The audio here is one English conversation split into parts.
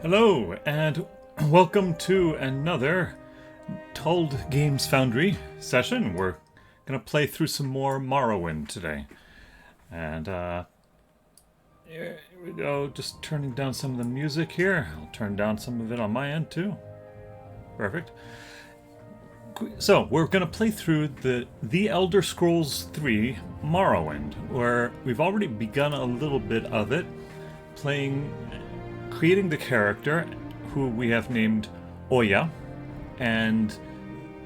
Hello, and welcome to another Told Games Foundry session. We're going to play through some more Morrowind today. And here we go, just turning down some of the music here. I'll turn down some of it on my end too. Perfect. So, we're going to play through the Elder Scrolls 3 Morrowind, where we've already begun a little bit of it, creating the character who we have named Oya, and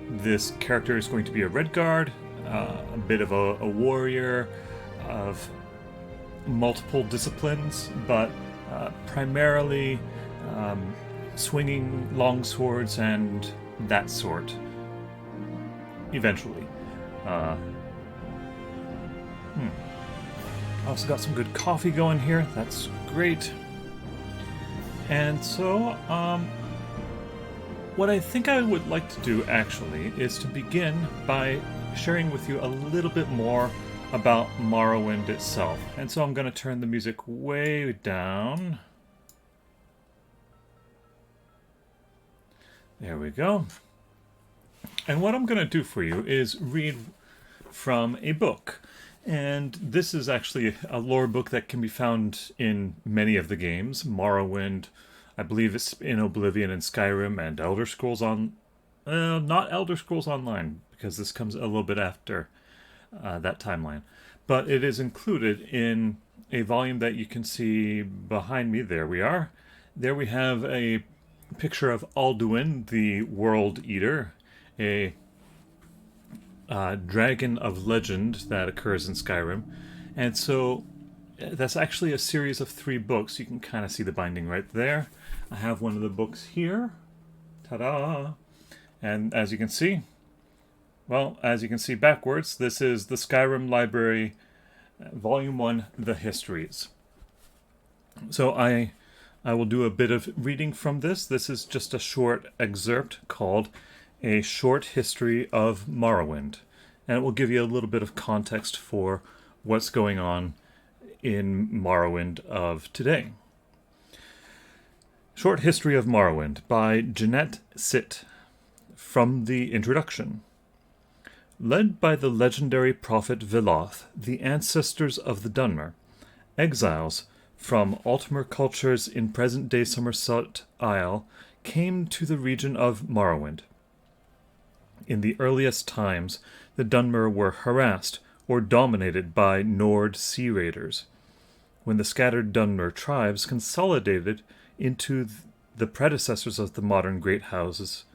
this character is going to be a Redguard, a bit of a warrior of multiple disciplines, but primarily swinging long swords and that sort. Eventually. Also got some good coffee going here. That's great. And so, what I think I would like to do, actually, is to begin by sharing with you a little bit more about Morrowind itself. And so I'm going to turn the music way down. There we go. And what I'm going to do for you is read from a book. And this is actually a lore book that can be found in many of the games. Morrowind, I believe it's in Oblivion and Skyrim, and Elder Scrolls not Elder Scrolls Online, because this comes a little bit after that timeline. But it is included in a volume that you can see behind me. There we are. There we have a picture of Alduin, the World Eater, a dragon of legend that occurs in Skyrim. And so that's actually a series of 3 books. You can kind of see the binding right there. I have one of the books here. Ta-da! And as you can see backwards, this is the Skyrim Library, Volume 1, The Histories. So I will do a bit of reading from this. This is just a short excerpt called A Short History of Morrowind, and it will give you a little bit of context for what's going on in Morrowind of today. Short History of Morrowind by Jeanette Sitt. From the introduction. Led by the legendary prophet Viloth, the ancestors of the Dunmer, exiles from Altmer cultures in present-day Somerset Isle came to the region of Morrowind. In the earliest times, the Dunmer were harassed or dominated by Nord sea raiders. When the scattered Dunmer tribes consolidated into the predecessors of the modern great houses,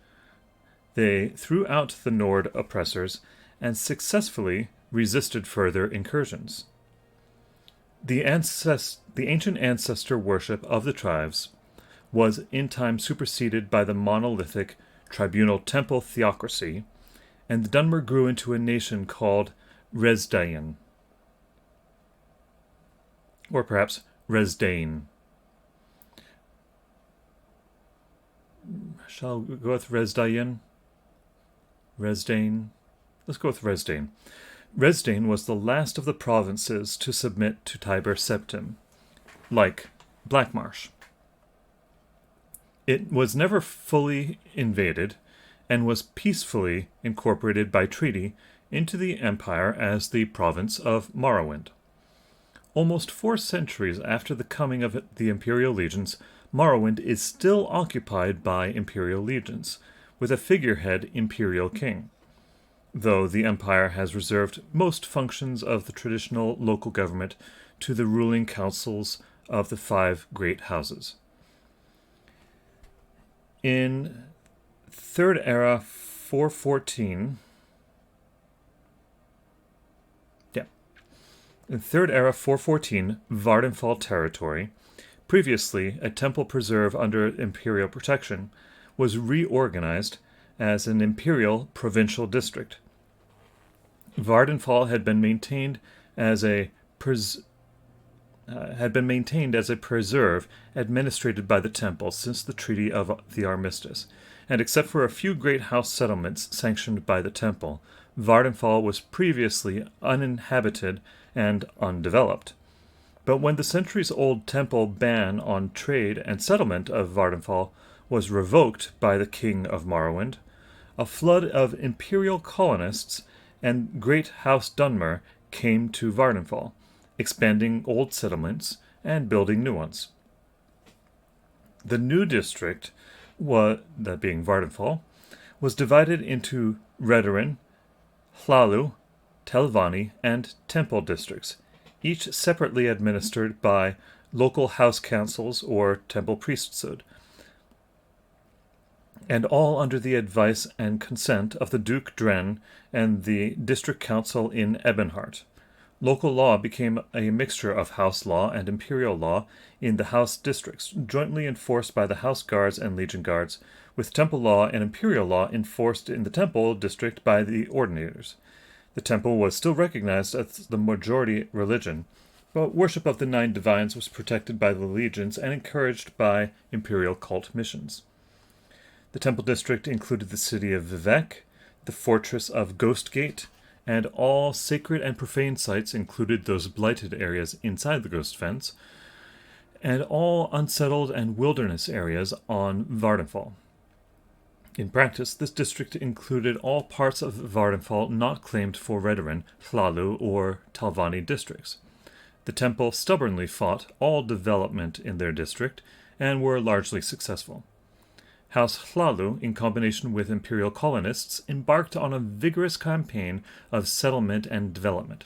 they threw out the Nord oppressors and successfully resisted further incursions. The ancient ancestor worship of the tribes was in time superseded by the monolithic tribunal temple theocracy, and the Dunmer grew into a nation called Resdayn. Or perhaps Resdayn. Shall we go with Resdayn? Resdayn? Let's go with Resdayn. Resdayn was the last of the provinces to submit to Tiber Septim, like Blackmarsh. It was never fully invaded, and was peacefully incorporated by treaty into the empire as the province of Morrowind. Almost 4 centuries after the coming of the Imperial Legions, Morrowind is still occupied by Imperial Legions, with a figurehead Imperial King, though the Empire has reserved most functions of the traditional local government to the ruling councils of the 5 great houses. In Third Era 414, Vardenfall territory, previously a temple preserve under Imperial protection, was reorganized as an Imperial provincial district. Vardenfall had been maintained as a preserve administrated by the temple since the Treaty of the Armistice, and except for a few great house settlements sanctioned by the temple, Vardenfall was previously uninhabited and undeveloped. But when the centuries-old temple ban on trade and settlement of Vardenfall was revoked by the King of Morrowind, a flood of imperial colonists and Great House Dunmer came to Vardenfall, expanding old settlements and building new ones. The new district, that being Vardenfall, was divided into Redoran, Hlalu, Telvanni, and Temple districts, each separately administered by local house councils or temple priesthood, and all under the advice and consent of the Duke Dren and the district council in Ebonheart. Local law became a mixture of house law and imperial law in the house districts, jointly enforced by the house guards and legion guards, with temple law and imperial law enforced in the temple district by the ordinators. The temple was still recognized as the majority religion, but worship of the 9 divines was protected by the legions and encouraged by imperial cult missions. The temple district included the city of Vivek, the fortress of Ghostgate, and all sacred and profane sites included those blighted areas inside the Ghost Fence, and all unsettled and wilderness areas on Vardenfall. In practice, this district included all parts of Vardenfall not claimed for Redoran, Hlalu, or Telvanni districts. The temple stubbornly fought all development in their district and were largely successful. House Hlalu, in combination with imperial colonists, embarked on a vigorous campaign of settlement and development.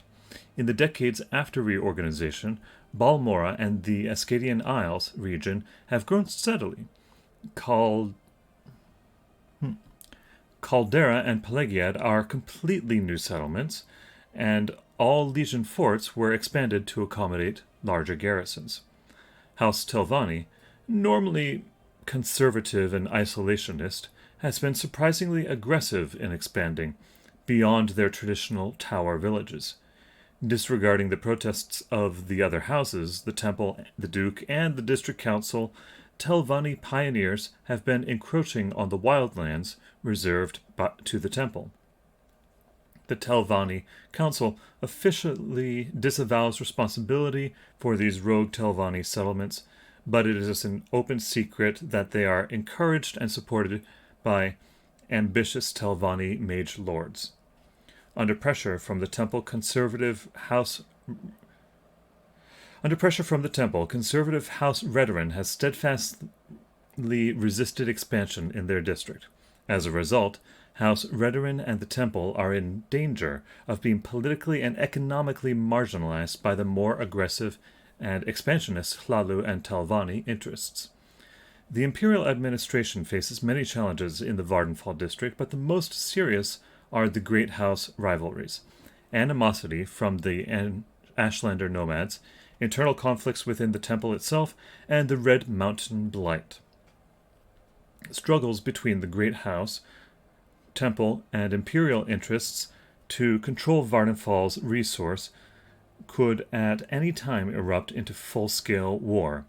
In the decades after reorganization, Balmora and the Ascadian Isles region have grown steadily. Caldera and Pelagiad are completely new settlements, and all legion forts were expanded to accommodate larger garrisons. House Telvanni, normally conservative and isolationist, has been surprisingly aggressive in expanding beyond their traditional tower villages. Disregarding the protests of the other houses, the temple, the duke, and the district council, Telvanni pioneers have been encroaching on the wildlands reserved to the temple. The Telvanni Council officially disavows responsibility for these rogue Telvanni settlements, but it is an open secret that they are encouraged and supported by ambitious Telvanni mage lords. Under pressure from the temple, conservative House Redoran has steadfastly resisted expansion in their district. As a result, House Redoran and the temple are in danger of being politically and economically marginalized by the more aggressive and expansionist Hlalu and Telvanni interests. The imperial administration faces many challenges in the Vardenfall district, but the most serious are the Great House rivalries, animosity from the Ashlander nomads, internal conflicts within the temple itself, and the Red Mountain Blight. Struggles between the Great House, temple, and imperial interests to control Vardenfall's resource could at any time erupt into full-scale war.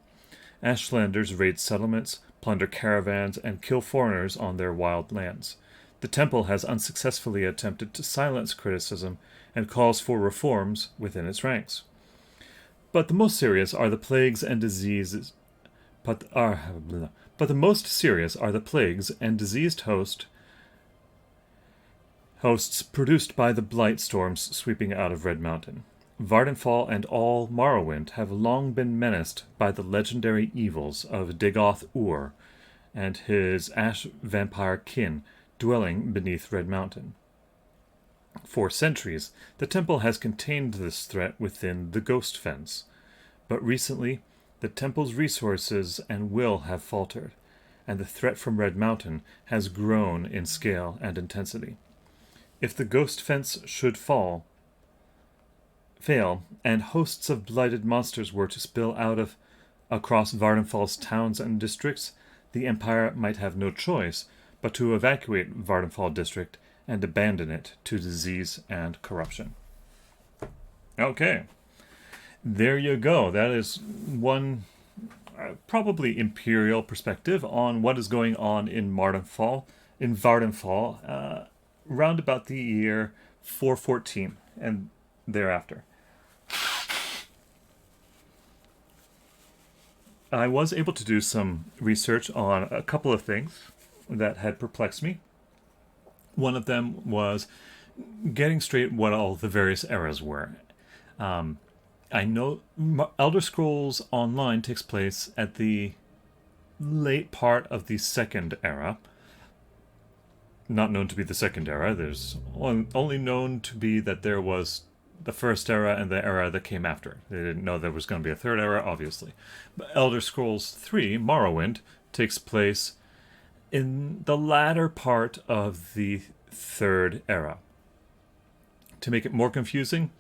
Ashlanders raid settlements, plunder caravans, and kill foreigners on their wild lands. The temple has unsuccessfully attempted to silence criticism and calls for reforms within its ranks. But the most serious are the plagues and diseases. But the most serious are the plagues and diseased hosts produced by the blight storms sweeping out of Red Mountain. Vardenfall and all Morrowind have long been menaced by the legendary evils of Dagoth Ur and his ash vampire kin dwelling beneath Red Mountain. For centuries, the temple has contained this threat within the Ghost Fence, but recently the temple's resources and will have faltered, and the threat from Red Mountain has grown in scale and intensity. If the Ghost Fence should fail, and hosts of blighted monsters were to spill out across Vardenfall's towns and districts, the Empire might have no choice but to evacuate Vardenfall district and abandon it to disease and corruption. Okay, there you go. That is one probably imperial perspective on what is going on in Vardenfall, round about the year 414 and thereafter. I was able to do some research on a couple of things that had perplexed me. One of them was getting straight what all the various eras were. I know Elder Scrolls Online takes place at the late part of the second era. Not known to be the second era. There's only known to be that there was the first era and the era that came after. They didn't know there was going to be a third era, obviously. But Elder Scrolls 3, Morrowind, takes place in the latter part of the third era. To make it more confusing,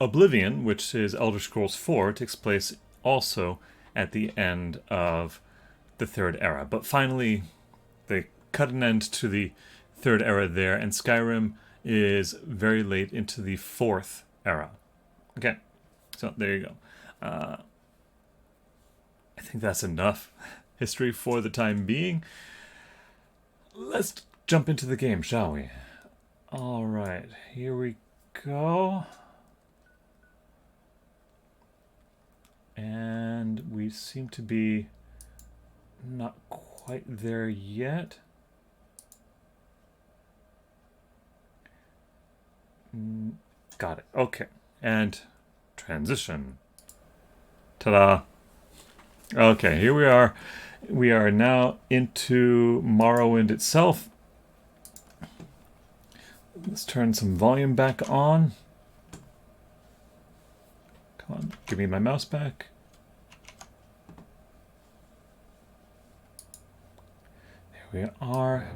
Oblivion, which is Elder Scrolls 4, takes place also at the end of the third era. But finally, they cut an end to the third era there, and Skyrim is very late into the fourth era. Okay, so there you go. I think that's enough history for the time being. Let's jump into the game, shall we? All right, here we go. And we seem to be not quite there yet. Got it. Okay. And transition. Ta-da. Okay, here we are. We are now into Morrowind itself. Let's turn some volume back on. Come on, give me my mouse back. There we are.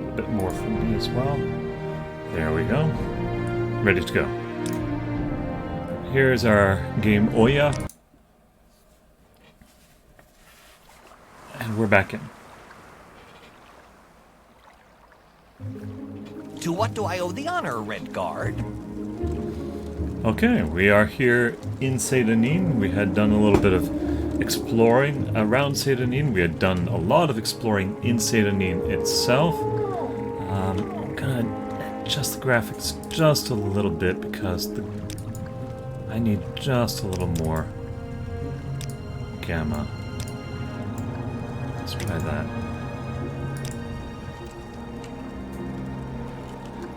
A bit more for me as well. There we go. Ready to go. Here's our game Oya. And we're back in. To what do I owe the honor, Red Guard? Okay, we are here in Seyda Neen. We had done a little bit of exploring around Seyda Neen. We had done a lot of exploring in Seyda Neen itself. I'm gonna adjust the graphics just a little bit because I need just a little more gamma. Let's try that.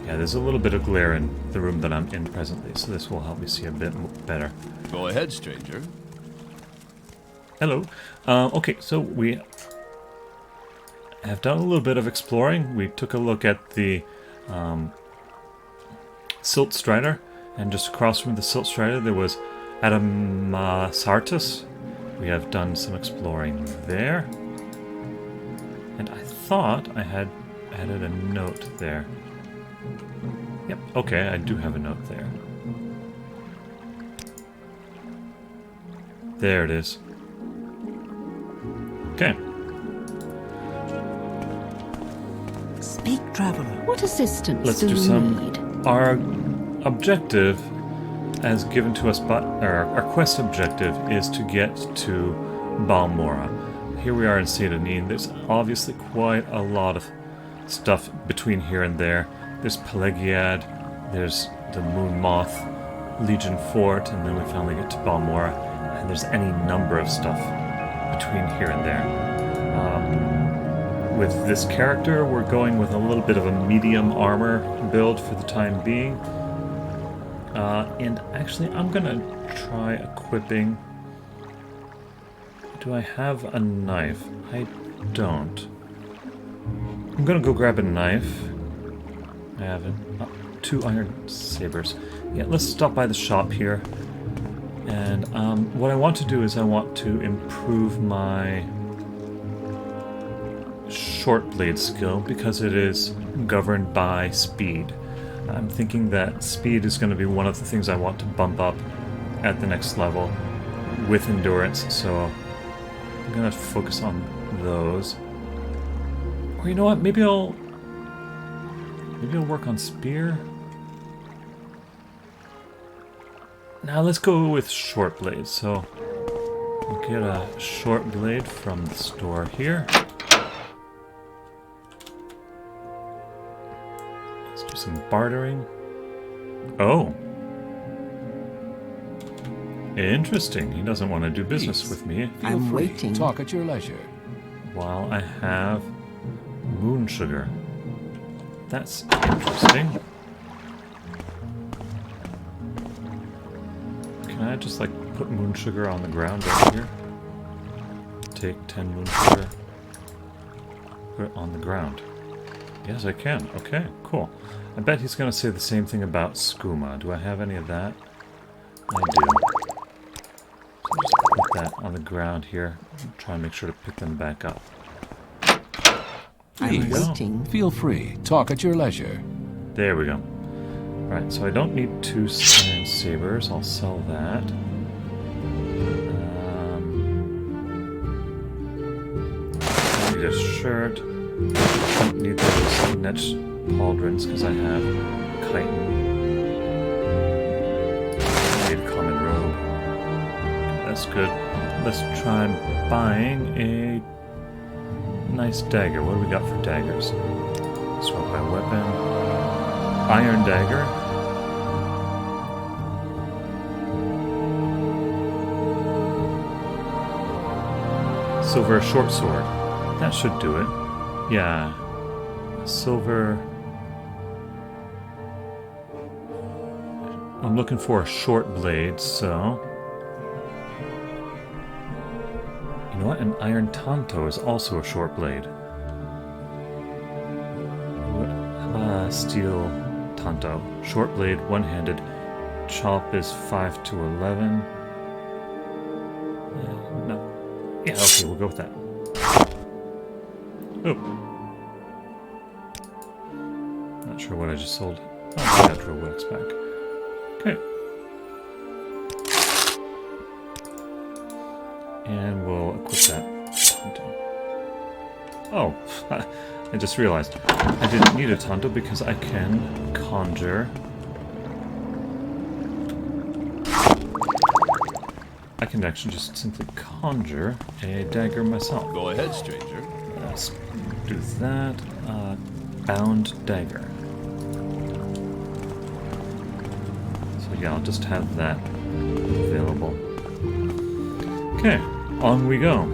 Yeah, there's a little bit of glare in the room that I'm in presently, so this will help me see a bit better. Go ahead, stranger. Hello. Okay, so we have done a little bit of exploring. We took a look at the Silt Strider, and just across from the Silt Strider there was Adamasartus. We have done some exploring there. And I thought I had added a note there. Yep, okay, I do have a note there. There it is. Okay. Speak, traveler. What assistance Let's do do you some. need? Our objective, as given to us by our quest objective, is to get to Balmora. Here we are in Seyda Neen. There's obviously quite a lot of stuff between here and there. There's Pelagiad, there's the Moon Moth, Legion Fort, and then we finally get to Balmora. And there's any number of stuff between here and there. With this character, we're going with a little bit of a medium armor build for the time being. And actually, I'm gonna try equipping. Do I have a knife? I don't. I'm gonna go grab a knife. I have two iron sabers. Yeah, let's stop by the shop here. And what I want to do is I want to improve my short blade skill because it is governed by speed. I'm thinking that speed is going to be one of the things I want to bump up at the next level with endurance, so I'm going to focus on those. Or you know what, maybe I'll work on spear. Now let's go with short blade. So we'll get a short blade from the store here. Let's do some bartering. Oh. Interesting. He doesn't want to do business with me I'm Feel free. waiting. Talk at your leisure. while I have moon sugar. That's interesting. Can I just, like, put moon sugar on the ground over here? Take 10 moon sugar. Put it on the ground. Yes, I can. Okay, cool. I bet he's going to say the same thing about skooma. Do I have any of that? I do. So just put that on the ground here. Try and make sure to pick them back up. I'm Please. waiting. Feel free. Talk at your leisure. There we go. Right, so I don't need 2 iron sabers. I'll sell that. I need a shirt. I don't need those niche pauldrons because I have chitin. I need a common robe. That's good. Let's try buying a nice dagger. What do we got for daggers? Swap my weapon. Iron dagger. Silver short sword. That should do it. Yeah. Silver. I'm looking for a short blade, so. You know what? An iron tanto is also a short blade. Steel tanto. Short blade, one-handed. Chop is 5 to 11. No. Yeah, okay, we'll go with that. Oh. Not sure what I just sold. Oh, I got Drill Wax back. Okay. And we'll equip that tanto. Oh, I just realized I didn't need a tanto because I can conjure. I can actually just simply conjure a dagger myself. Go ahead, stranger. Let's do that. Bound dagger. So yeah, I'll just have that available. Okay, on we go.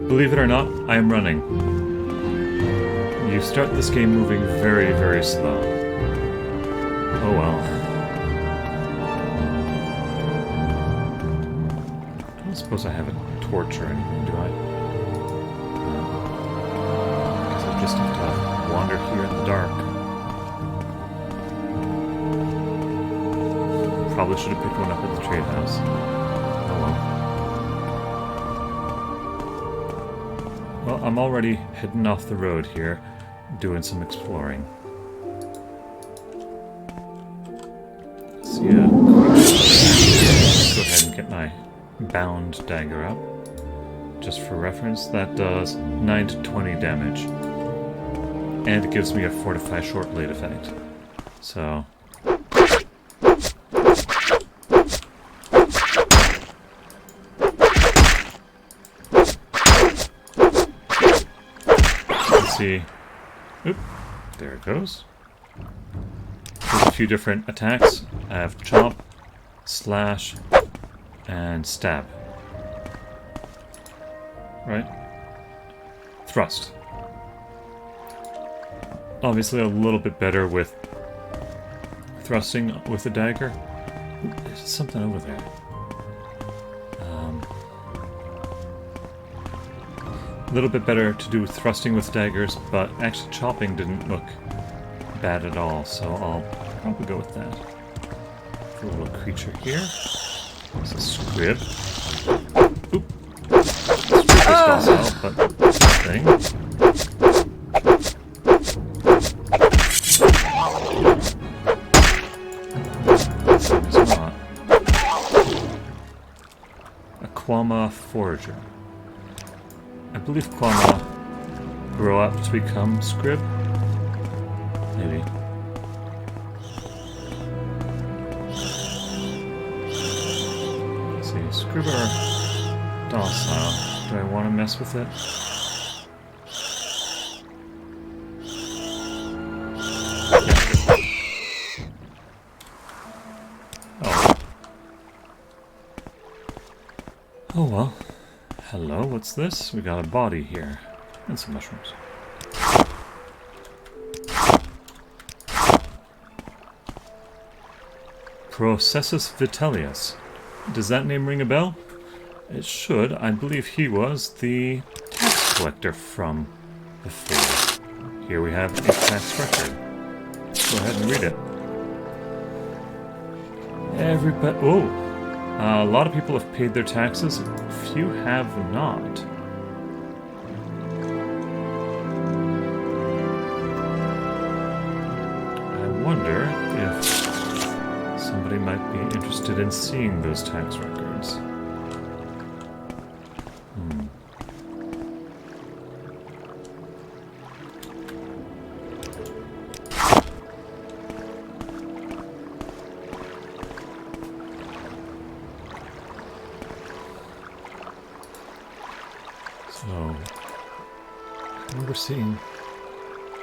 Believe it or not, I am running. You start this game moving very, very slow. Oh well. I don't suppose I have a torch or anything, do I? I guess I just have to wander here in the dark. Probably should have picked one up at the trade house. Oh well. Well, I'm already heading off the road here, doing some exploring. So yeah, go ahead and get my bound dagger up. Just for reference, that does 9 to 20 damage. And it gives me a fortify short blade effect. So... see. Oop, there it goes. There's a few different attacks. I have chop, slash, and stab. Right? Thrust. Obviously a little bit better with thrusting with the dagger. Ooh, there's something over there. A little bit better to do thrusting with daggers, but actually chopping didn't look bad at all, so I'll probably go with that. For a little creature here. It's a squib. Oop. Squib is docile, but this thing. It's not. A Quama Forager. I believe Quama grow up to become squib. Maybe. Let's see, squib are docile. Do I want to mess with it? Oh, Oh well. Hello, what's this? We got a body here. And some mushrooms. Processus Vitellius. Does that name ring a bell? It should. I believe he was the tax collector from before. Here we have a tax record. Go ahead and read it. Everybody... Oh! A lot of people have paid their taxes. Few have not. I wonder if somebody might be interested in seeing those tax records. So, I remember seeing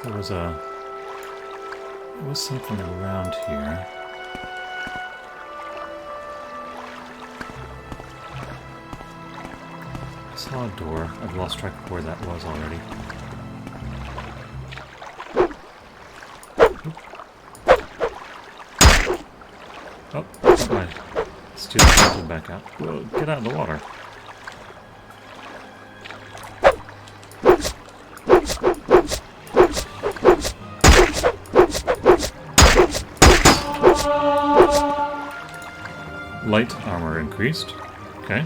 there was something around here. I saw a door. I've lost track of where that was already. Oh, my steel tilted back out. Whoa, get out of the water. Light armor increased. Okay.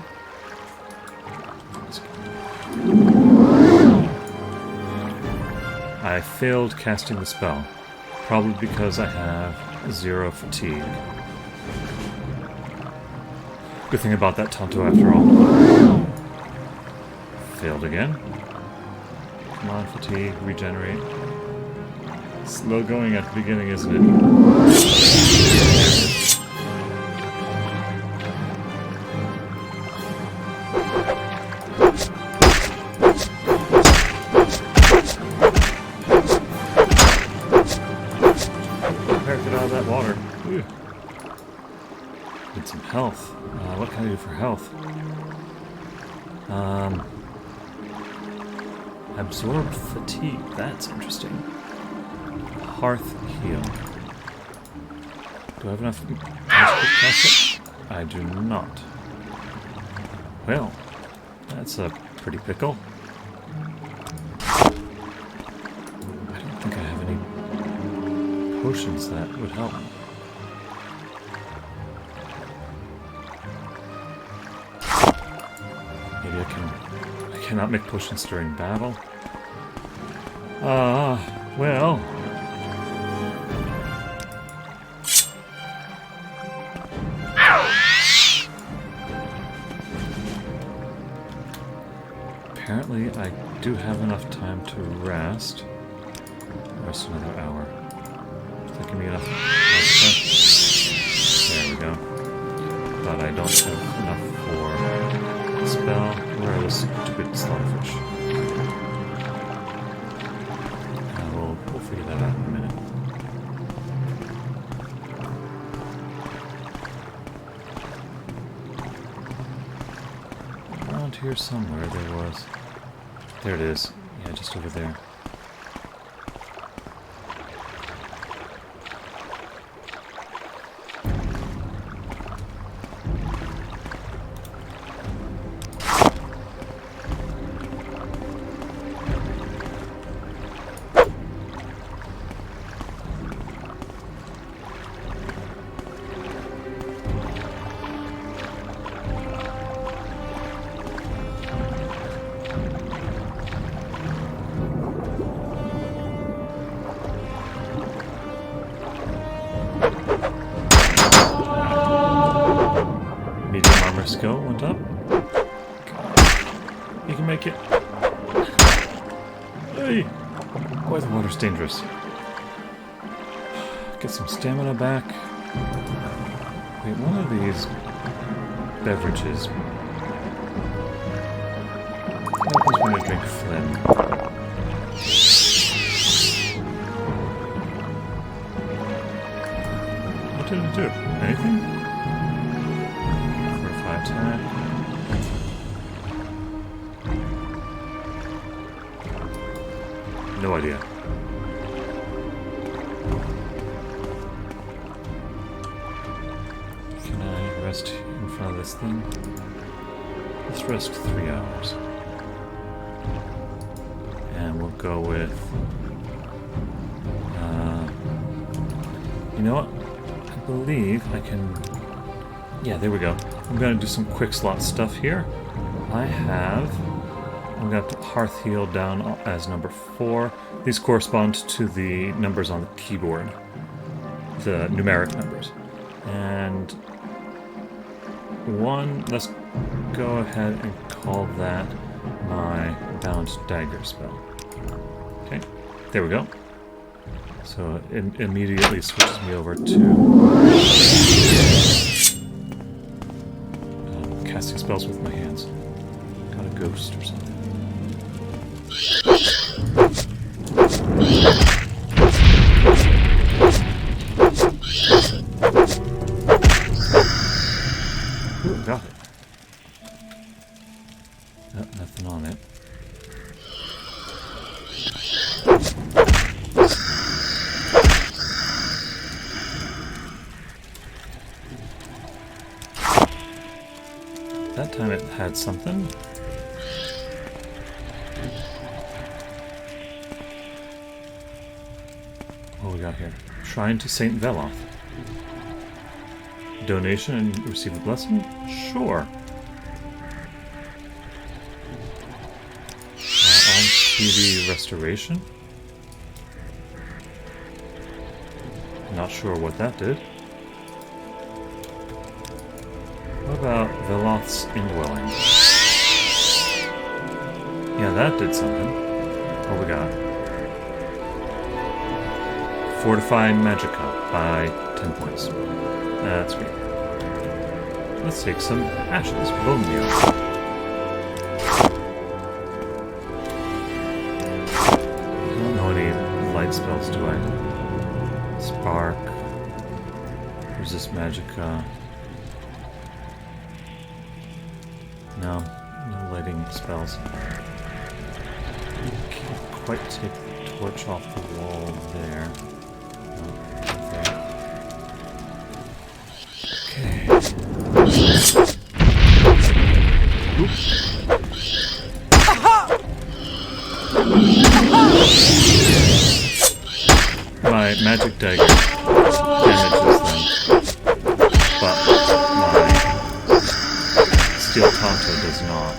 I failed casting the spell. Probably because I have 0 fatigue. Good thing about that Tonto after all. Failed again. Come on, fatigue, regenerate. Slow going at the beginning, isn't it? Get out of that water. Ooh. Need some health. What can I do for health? Absorb fatigue. That's interesting. Hearth heal. Do I have enough to cast it? I do not. Well, that's a pretty pickle. I don't think I have any potions that would help. Maybe I cannot make potions during battle. Well. Apparently I do have enough time to rest. Rest another hour. Is that giving me enough? There we go. But I don't have enough for the spell. Where are those stupid slaughterfish? We'll figure that out in a minute. Around here somewhere there was. There it is. Yeah, just over there. Skill went up. You can make it. Hey! Boy, the water's dangerous. Get some stamina back. Wait, one of these beverages. What happens when I drink Flynn? What did it do? Anything? Attack. No idea. Can I rest in front of this thing? Let's rest 3 hours. And we'll go with... you know what? I believe I can... Yeah, there we go. I'm going to do some quick slot stuff here. I'm going to put Hearth Heal down as number 4. These correspond to the numbers on the keyboard. The numeric numbers. And 1, let's go ahead and call that my Bound Dagger spell. Okay, there we go. So it immediately switches me over to casting spells with my hands. Got a ghost or something. Ooh, got it. Nothing on it. That time it had something. What we got here? Shrine to Saint Veloth. Donation and receive a blessing? Sure. On TV restoration? Not sure what that did. What about Veloth's indwelling? Yeah, that did something. What we got? Fortify Magicka by 10 points. That's great. Let's take some ashes. Bone meal. I don't know any light spells, do I? Spark. Resist Magicka. No, no lighting spells. Can't quite take the torch off the wall there. No, not there. Okay. Oops. My magic dagger damages them, but my Steel Tonto does not.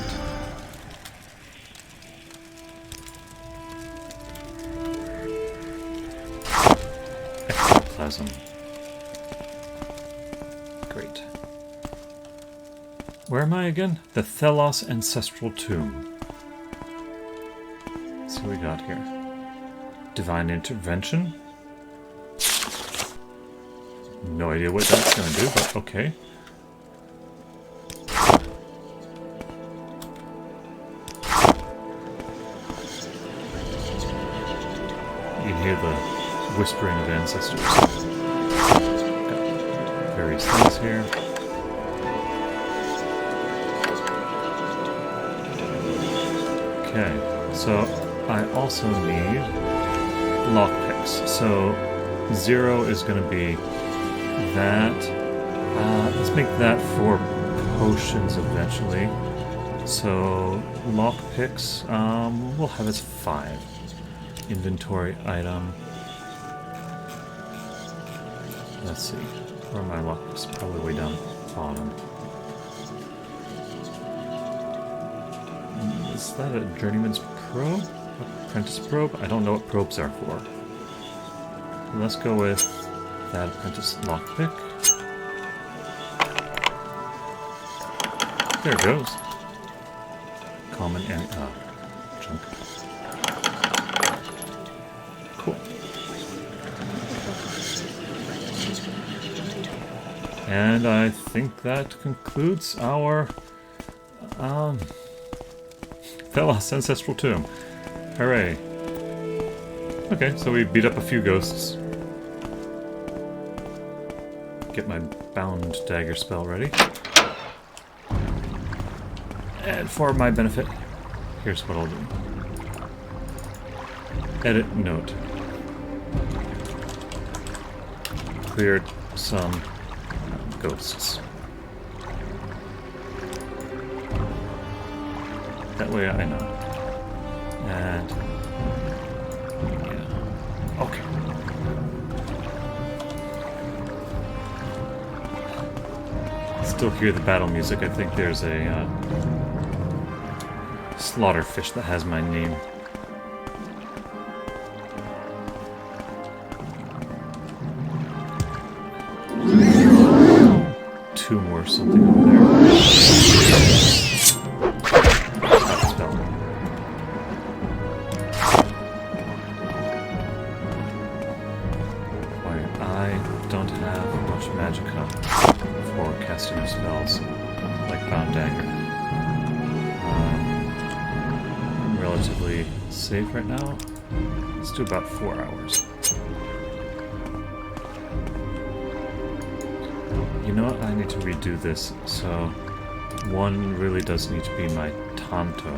Ectoplasm. Great. Where am I again? The Thelos Ancestral Tomb. Let's see what we got here. Divine Intervention. No idea what that's going to do, but okay. You can hear the whispering of ancestors. Got various things here. Okay, so I also need lockpicks. So 0 is going to be that. Let's make that for potions eventually. So lockpicks, we'll have as 5. Inventory item. Let's see. Where are my lockpicks? Probably way down at the bottom. Is that a journeyman's probe? Apprentice probe? I don't know what probes are for. Let's go with that apprentice lockpick. There it goes. Common and junk. Cool. And I think that concludes our Thelos Ancestral Tomb. Hooray. Okay, so we beat up a few ghosts. Get my Bound Dagger spell ready. And for my benefit, here's what I'll do. Edit note. Cleared some ghosts. That way I know. And yeah. Okay. Still hear the battle music. I think there's a slaughterfish that has my name. Two more something over there. That's Balmora. Boy, I don't have much magicka for casting spells like Bound Dagger. I'm relatively safe right now. Let's do about 4 hours. You know what? I need to redo this, so one really does need to be my Tanto.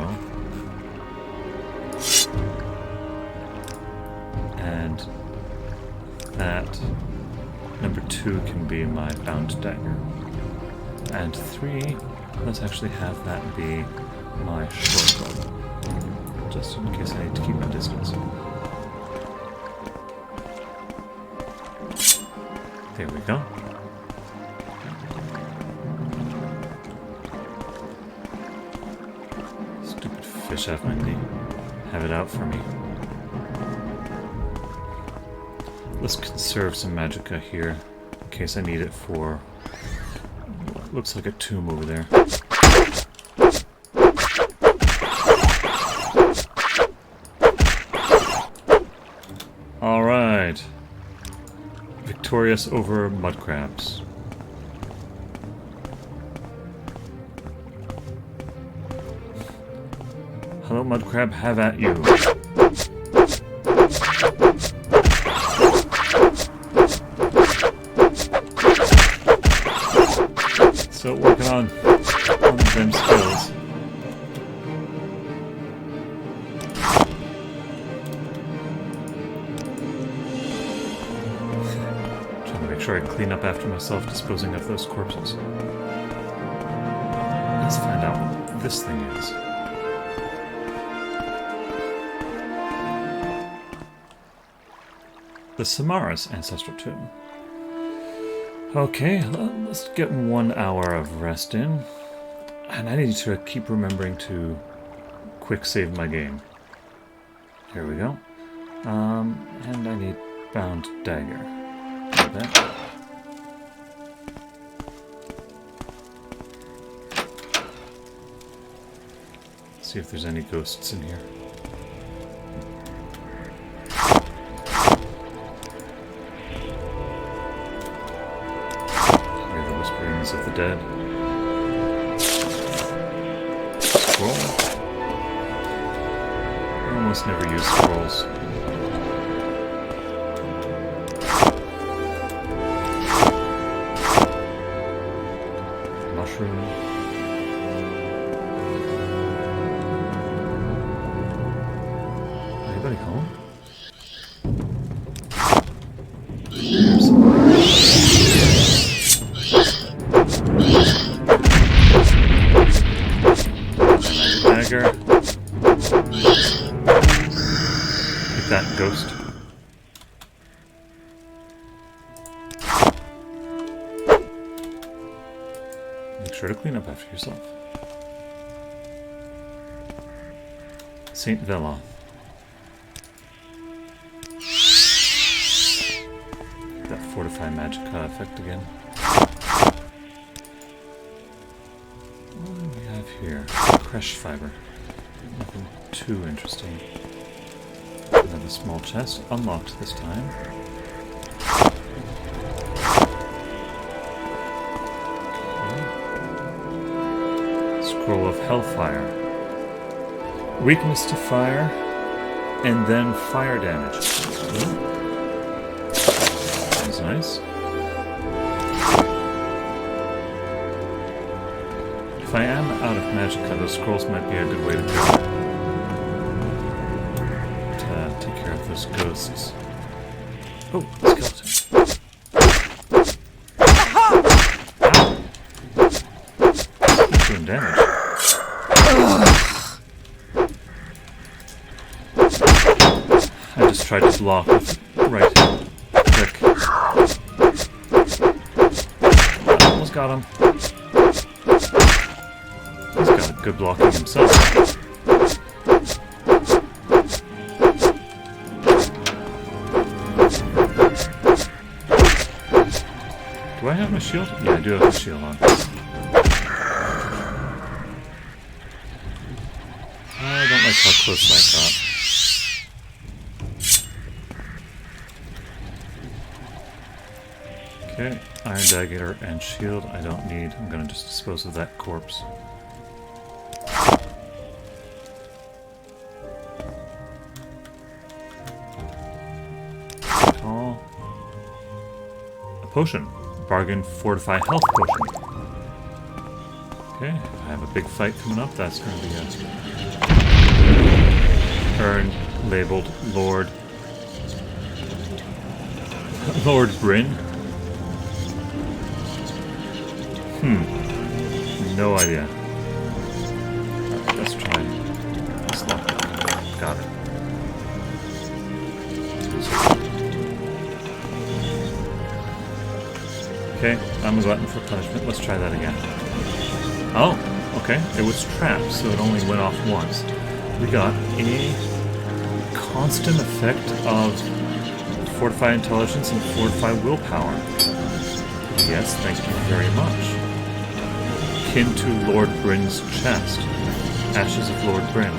And that number 2 can be my Bound Dagger. And 3, let's actually have that be my short bow. Just in case I need to keep my distance. There we go. Stupid fish have my knee. Have it out for me. Let's conserve some magicka here in case I need it for what looks like a tomb over there. Alright. Victorious over mud crabs. Hello, mud crab, have at you. Still working on them skills. Trying to make sure I clean up after myself disposing of those corpses. Let's find out what this thing is. The Samara's ancestral tomb. Okay, let's get 1 hour of rest in. And I need to keep remembering to quick save my game. Here we go. And I need Bound Dagger. Like that. See if there's any ghosts in here. Of the dead. Scroll. I almost never use scrolls. Mushroom. Anybody home? Dagger. Take that, ghost. Make sure to clean up after yourself. Saint Veloth. That Fortify Magicka effect again. What do we have here? Crush fiber. Nothing too interesting. Another small chest, unlocked this time. Okay. Scroll of Hellfire. Weakness to fire, and then fire damage. Sounds nice. If I am out of magicka, those scrolls might be a good way to go. To take care of those ghosts. Oh, skeleton. Ow! Doing damage. I just tried to block with right click. Almost got him. He's got good blocking himself. Do I have my shield? Yeah, I do have my shield on. I don't like how close I got. Okay, iron dagger and shield I don't need. I'm gonna just dispose of that corpse. Tall. A potion. Bargain fortify health potion. Okay, I have a big fight coming up. That's gonna be a urn labeled Lord Bryn. No idea. Alright, let's try this lock. Got it. Okay, I'm a glutton for punishment. Let's try that again. Oh, okay. It was trapped, so it only went off once. We got a constant effect of fortify intelligence and fortify willpower. Yes, thank you very much. Akin to Lord Bryn's chest. Ashes of Lord Bryn.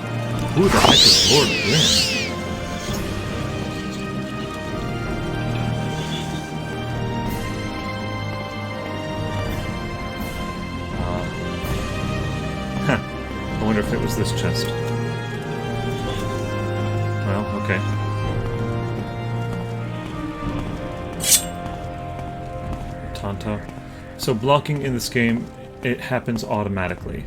Who the heck is Lord Bryn? I wonder if it was this chest. Well, okay. Tonto. So blocking in this game, it happens automatically.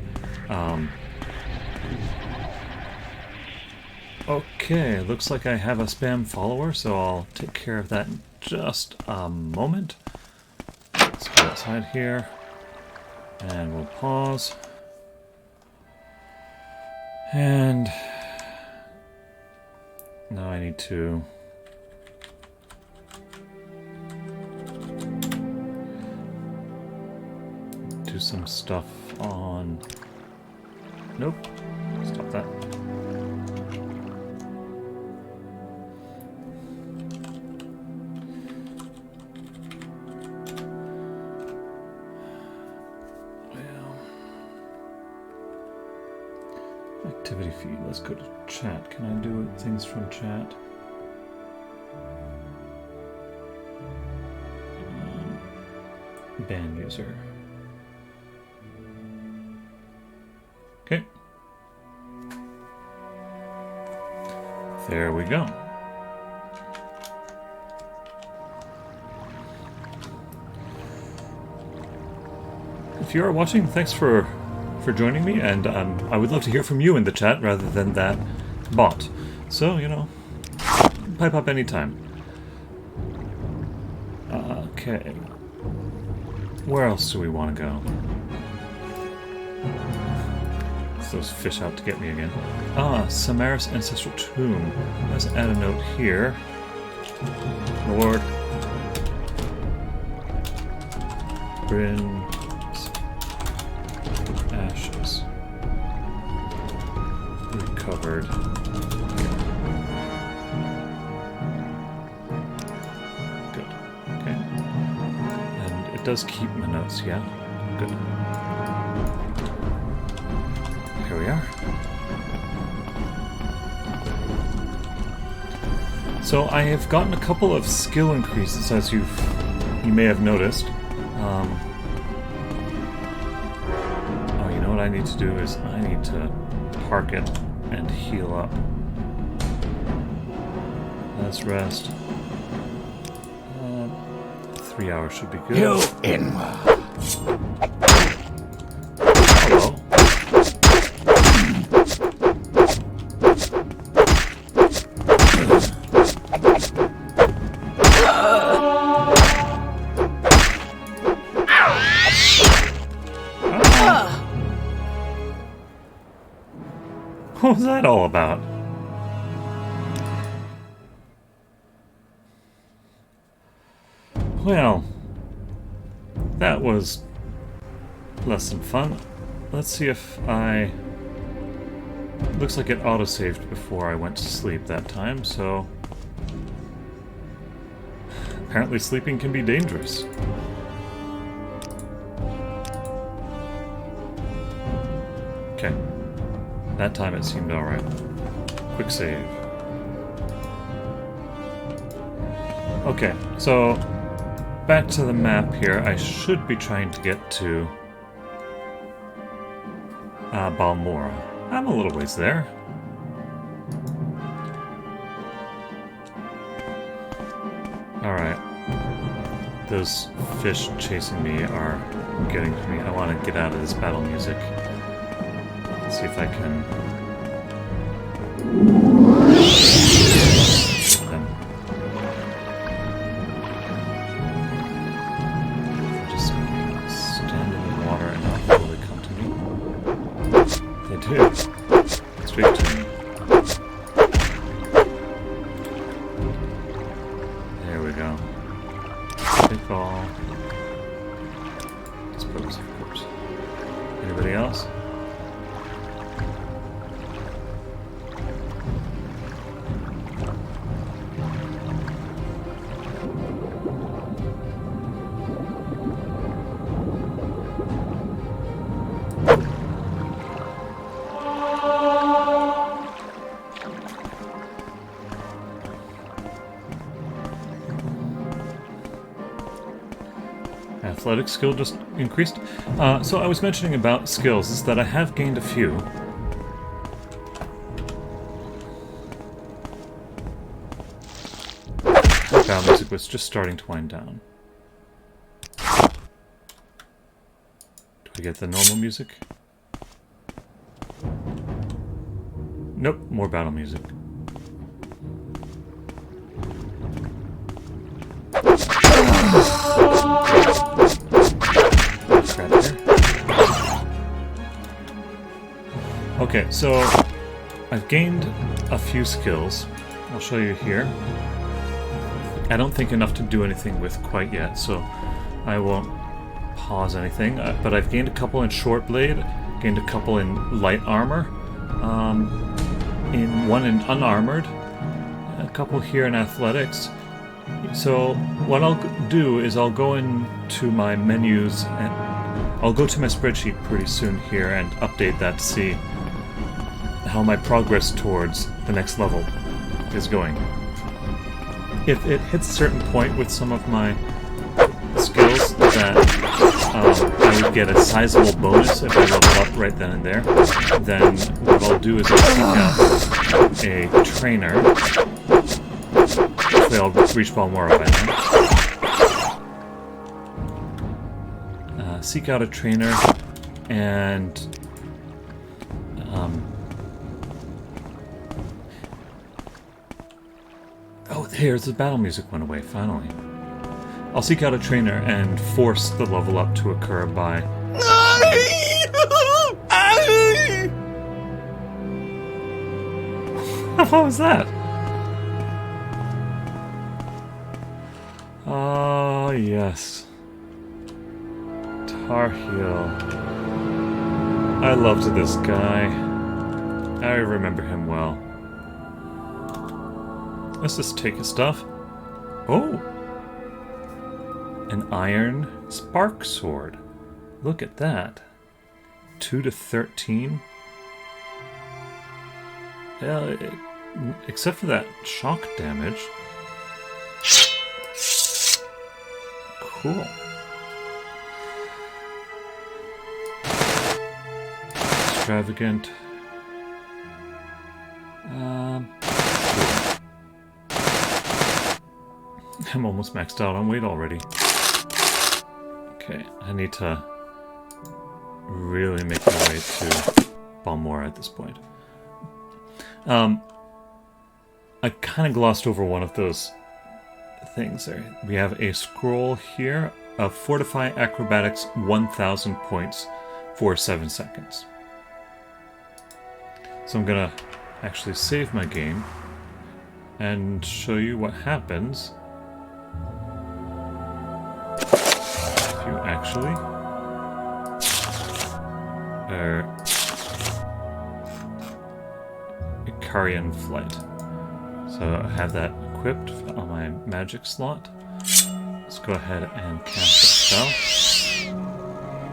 Okay, looks like I have a spam follower, so I'll take care of that in just a moment. Let's go outside here, and we'll pause. And now I need to do some stuff on... Nope. Stop that. Well, activity feed. Let's go to chat. Can I do things from chat? Ban user. Okay. There we go. If you are watching, thanks for joining me, and I would love to hear from you in the chat rather than that bot. So, you know, pipe up anytime. Okay. Where else do we want to go? Those fish out to get me again. Ah, Samaris Ancestral Tomb. Let's add a note here. Lord Bryn's ashes recovered. Good. Okay. And it does keep my notes, yeah? Good. Here we are. So I have gotten a couple of skill increases, as you may have noticed. Oh, you know what I need to do is I need to park it and heal up. Let's rest. 3 hours should be good. You in. Hello. What was that all about? Well, that was less than fun. Let's see if I... Looks like it autosaved before I went to sleep that time, so... Apparently sleeping can be dangerous. Okay. That time it seemed alright. Quick save. Okay, so... Back to the map here. I should be trying to get to... Balmora. I'm a little ways there. Alright. Those fish chasing me are getting to me. I want to get out of this battle music. Let's see if I can... them. Just stand in the water and not really come to me. They do. Straight to me. There we go. Pick all. Suppose, of course. Anybody else? Athletic skill just increased. So I was mentioning about skills is that I have gained a few. The battle music was just starting to wind down. Do I get the normal music? Nope, more battle music. Okay, so I've gained a few skills. I'll show you here. I don't think enough to do anything with quite yet, so I won't pause anything. But I've gained a couple in short blade, gained a couple in light armor, one in unarmored, a couple here in athletics. So what I'll do is I'll go into my menus and I'll go to my spreadsheet pretty soon here and update that to see how my progress towards the next level is going. If it hits a certain point with some of my skills that I would get a sizable bonus if I level up right then and there, then what I'll do is I'll seek out a trainer. Hopefully I'll reach Balmora by then. Seek out a trainer and oh, here's the battle music went away, finally. I'll seek out a trainer and force the level up to occur by... What was that? Oh, yes. Tar Heel. I loved this guy. I remember him well. Let's just take his stuff. Oh! An iron spark sword. Look at that. 2 to 13. Yeah, except for that shock damage. Cool. Extravagant. I'm almost maxed out on weight already. Okay, I need to really make my way to Balmora at this point. I kind of glossed over one of those things there. We have a scroll here of Fortify Acrobatics 1,000 points for 7 seconds. So I'm gonna actually save my game and show you what happens if you actually Ikarian Flight. So I have that equipped on my magic slot. Let's go ahead and cast that spell.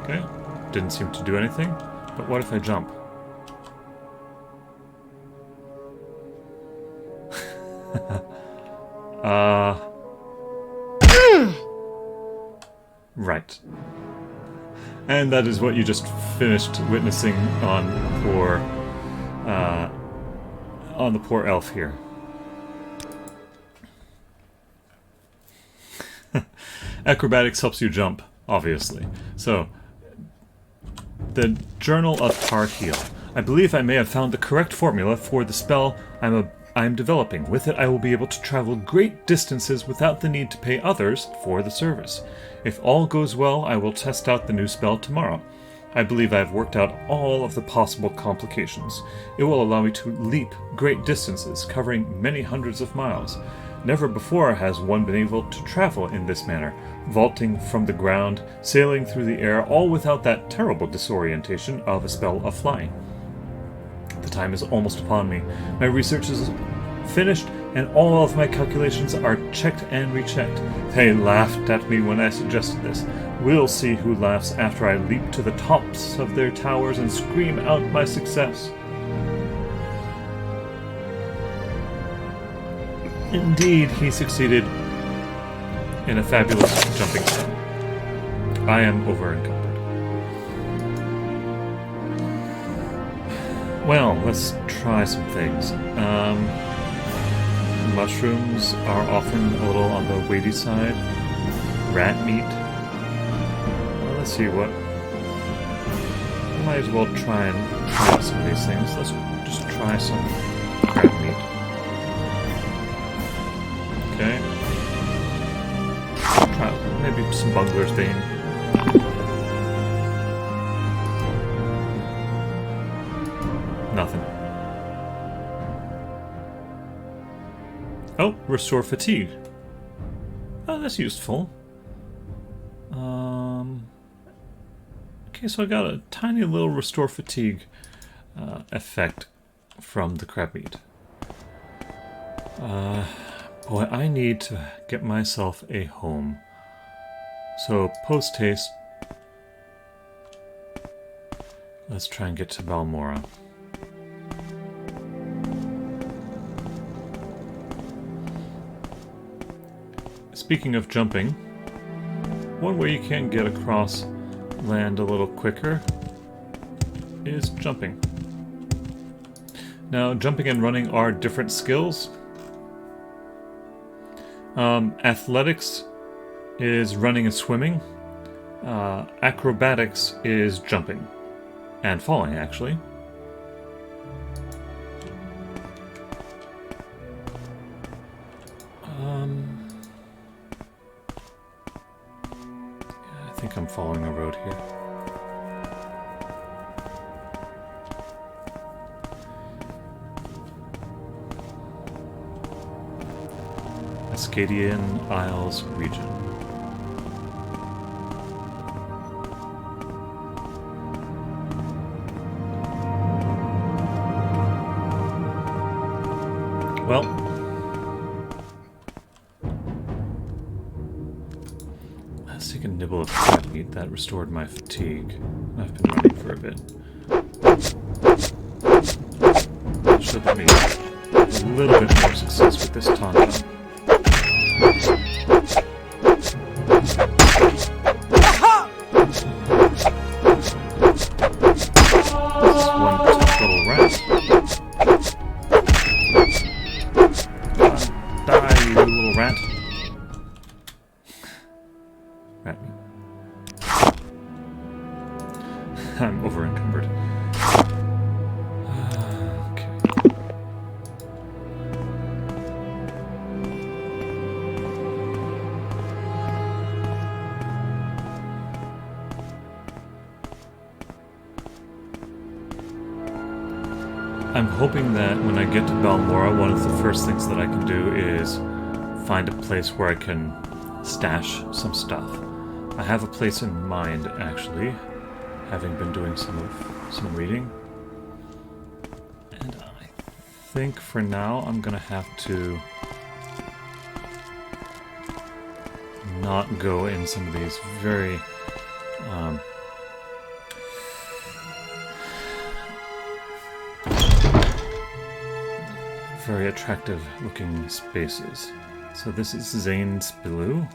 Okay, didn't seem to do anything, but what if I jump? Right. And that is what you just finished witnessing on the poor elf here. Acrobatics helps you jump, obviously. So, the Journal of Tarheal. I believe I may have found the correct formula for the spell I'm developing. With it, I will be able to travel great distances without the need to pay others for the service. If all goes well, I will test out the new spell tomorrow. I believe I have worked out all of the possible complications. It will allow me to leap great distances, covering many hundreds of miles. Never before has one been able to travel in this manner, vaulting from the ground, sailing through the air, all without that terrible disorientation of a spell of flying. The time is almost upon me. My research is finished, and all of my calculations are checked and rechecked. They laughed at me when I suggested this. We'll see who laughs after I leap to the tops of their towers and scream out my success. Indeed, he succeeded in a fabulous jumping spell. I am over-encumbered. Well, let's try some things. Mushrooms are often a little on the weighty side. Rat meat. Well, let's see what... Might as well try out some of these things. Let's just try some crab meat. Okay. Try maybe some bungler's bane. Nothing. Oh, restore fatigue. Oh, that's useful. Okay, so I got a tiny little restore fatigue effect from the crab meat. Boy, I need to get myself a home. So, post-haste, let's try and get to Balmora. Speaking of jumping, one way you can get across land a little quicker is jumping. Now, jumping and running are different skills. Athletics is running and swimming. Acrobatics is jumping and falling, actually. I think I'm following a road here. Cascadian Isles region. Well, let's take a nibble of crab meat. That restored my fatigue. I've been running for a bit. Should let me have a little bit more success with this tauntaun. I'm over-encumbered. Okay. I'm hoping that when I get to Balmora, one of the first things that I can do is find a place where I can stash some stuff. I have a place in mind, actually, having been doing some reading. And I think for now I'm gonna have to not go in some of these very very attractive looking spaces. So this is Zane's Below.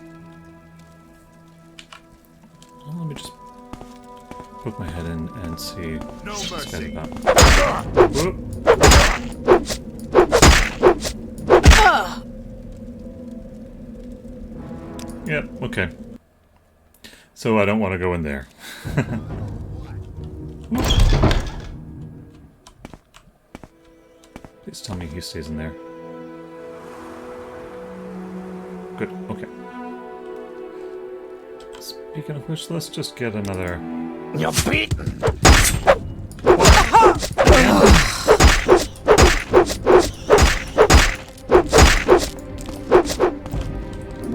Well, let me just poke my head in and see what this guy's about. Whoop. Yep, okay. So I don't want to go in there. Please tell me he stays in there. Good, okay. Speaking of which, let's just get another... You're beaten!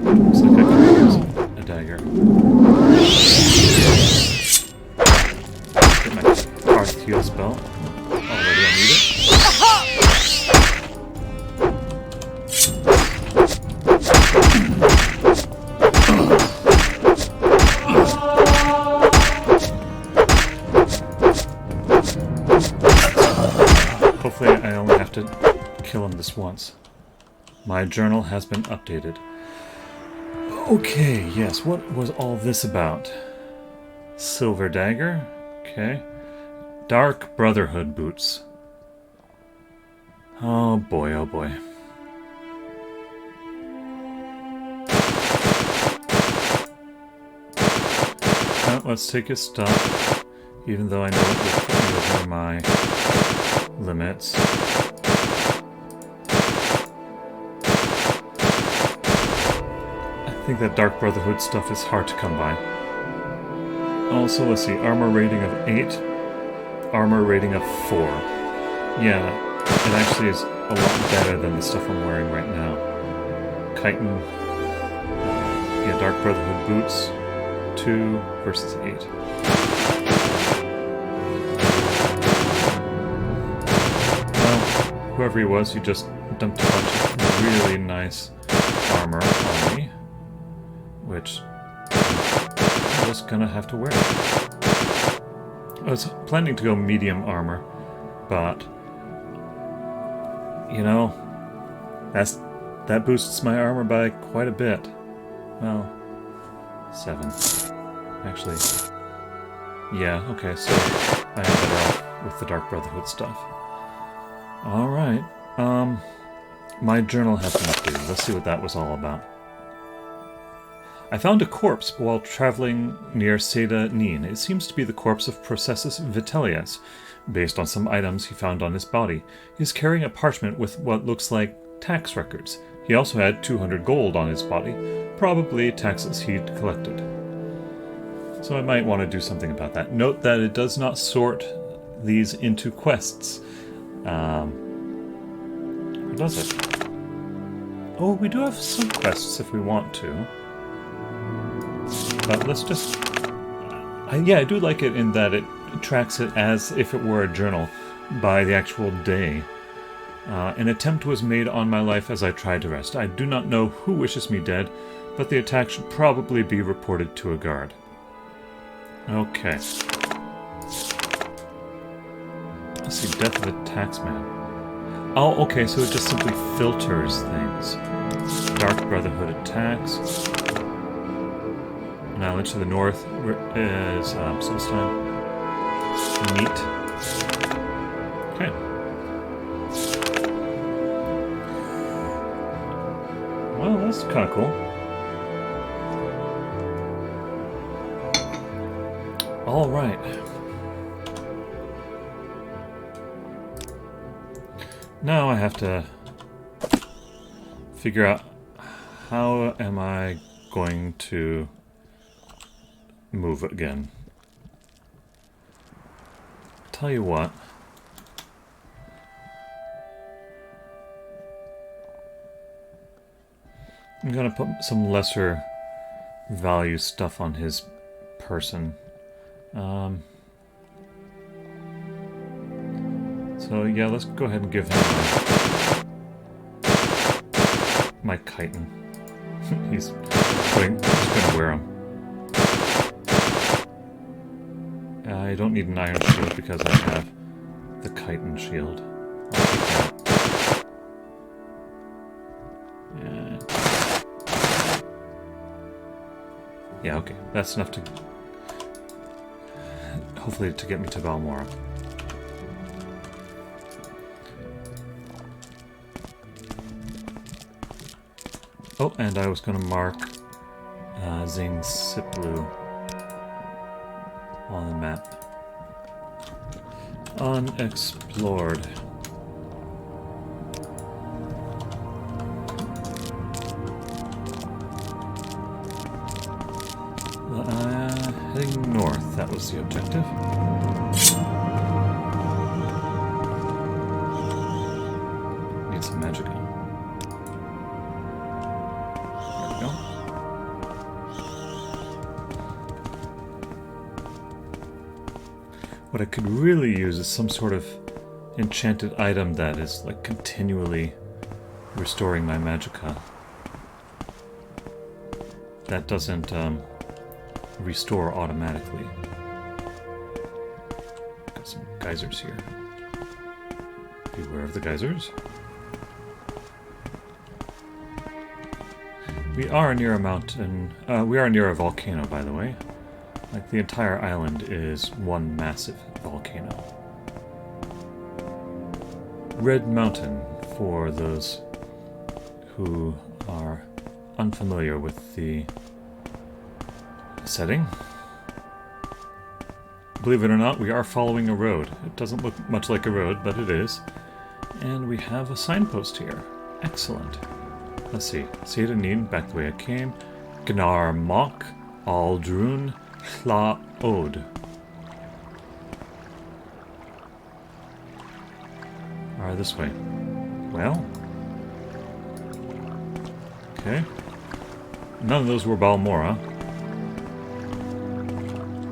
Looks like I can use a dagger. Get my Hearth Heal spell. Already I need it. Hopefully I only have to kill him this once. My journal has been updated. Okay, yes, what was all this about? Silver dagger, okay. Dark Brotherhood boots. Oh boy, oh boy. Well, let's take his stuff, even though I know it will put me over my limits. I think that Dark Brotherhood stuff is hard to come by. Also, let's see, armor rating of 8, armor rating of 4. Yeah, it actually is a lot better than the stuff I'm wearing right now. Chitin, yeah, Dark Brotherhood boots, 2 versus 8. Well, whoever he was, he just dumped a bunch of really nice armor on me, which I'm just gonna have to wear. I was planning to go medium armor, but you know, that boosts my armor by quite a bit. Well, 7. Actually, yeah, okay, so I am better off with the Dark Brotherhood stuff. Alright, my journal has been updated. Let's see what that was all about. I found a corpse while traveling near Seyda Neen. It seems to be the corpse of Processus Vitellius, based on some items he found on his body. He's carrying a parchment with what looks like tax records. He also had 200 gold on his body, probably taxes he'd collected. So I might want to do something about that. Note that it does not sort these into quests. Or does it? Oh, we do have some quests if we want to. But let's just... yeah, I do like it in that it tracks it as if it were a journal by the actual day. An attempt was made on my life as I tried to rest. I do not know who wishes me dead, but the attack should probably be reported to a guard. Okay. Let's see, death of a taxman. Oh, okay, so it just simply filters things. Dark Brotherhood attacks. An island to the north is Solstein. Neat. Okay. Well, that's kind of cool. All right. Now I have to figure out how am I going to move again. Tell you what. I'm gonna put some lesser value stuff on his person. So yeah, let's go ahead and give him my chitin. He's gonna wear him. I don't need an iron shield because I have the chitin shield. I'll take that. Yeah, okay. That's enough to... hopefully to get me to Balmora. Oh, and I was going to mark Zing Siplu on the map. Unexplored. Heading north, that was the objective. Need some magicka. There we go. What I could really use is some sort of enchanted item that is like continually restoring my magicka. That doesn't restore automatically. Got some geysers here. Beware of the geysers. We are near a mountain. We are near a volcano, by the way. Like, the entire island is one massive volcano. Red Mountain, for those who are unfamiliar with the setting. Believe it or not, we are following a road. It doesn't look much like a road, but it is. And we have a signpost here. Excellent. Let's see. Seyda Neen, back the way I came. Gnar Mok, Aldrun, Hla Ode. Alright, this way. Well. Okay. None of those were Balmora.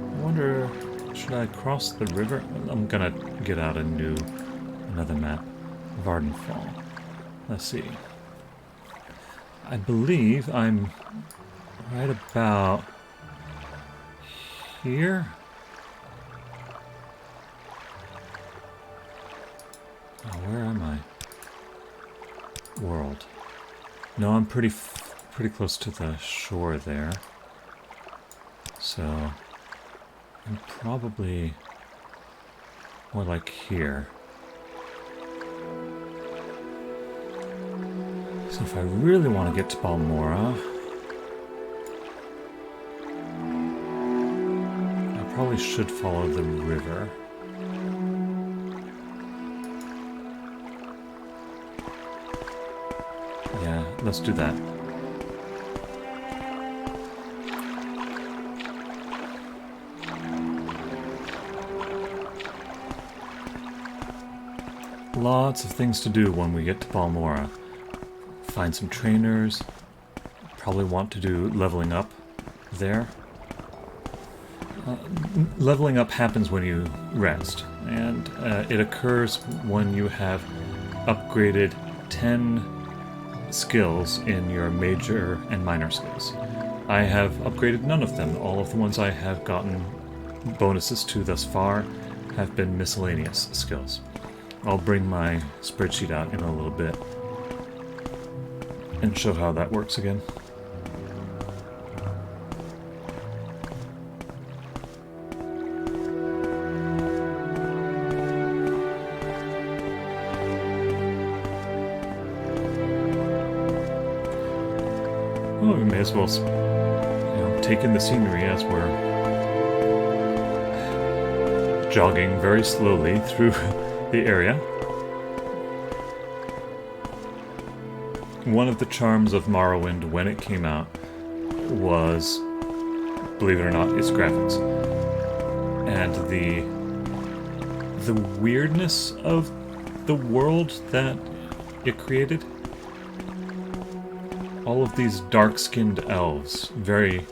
I wonder, should I cross the river? I'm gonna get out another map. Vardenfall. Let's see. I believe I'm right about here. Oh, where am I? World. No, I'm pretty close to the shore there. So I'm probably more like here. So if I really want to get to Balmora, I probably should follow the river. Yeah, let's do that. Lots of things to do when we get to Balmora. Find some trainers. Probably want to do leveling up there. Leveling up happens when you rest, and it occurs when you have upgraded 10 skills in your major and minor skills. I have upgraded none of them. All of the ones I have gotten bonuses to thus far have been miscellaneous skills. I'll bring my spreadsheet out in a little bit and show how that works again. Well, we may as well, take in the scenery as we're jogging very slowly through the area. One of the charms of Morrowind when it came out was, believe it or not, its graphics. And the weirdness of the world that it created. All of these dark-skinned elves, very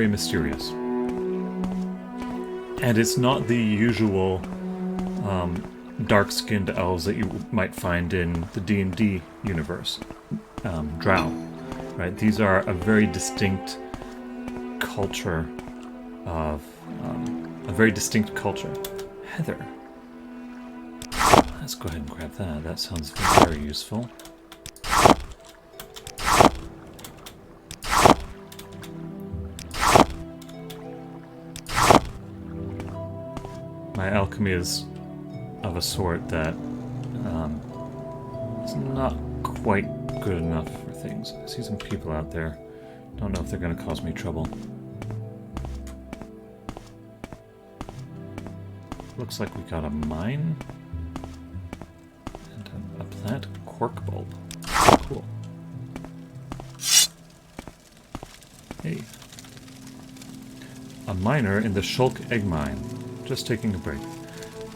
mysterious. And it's not the usual dark-skinned elves that you might find in the D&D universe, Drow, right? These are a very distinct culture of Heather. Let's go ahead and grab that. That sounds very useful. My alchemy is of a sort that is not quite good enough for things. I see some people out there. Don't know if they're going to cause me trouble. Looks like we got a mine and a plant cork bulb. Cool. Hey. A miner in the Shulk egg mine. Just taking a break.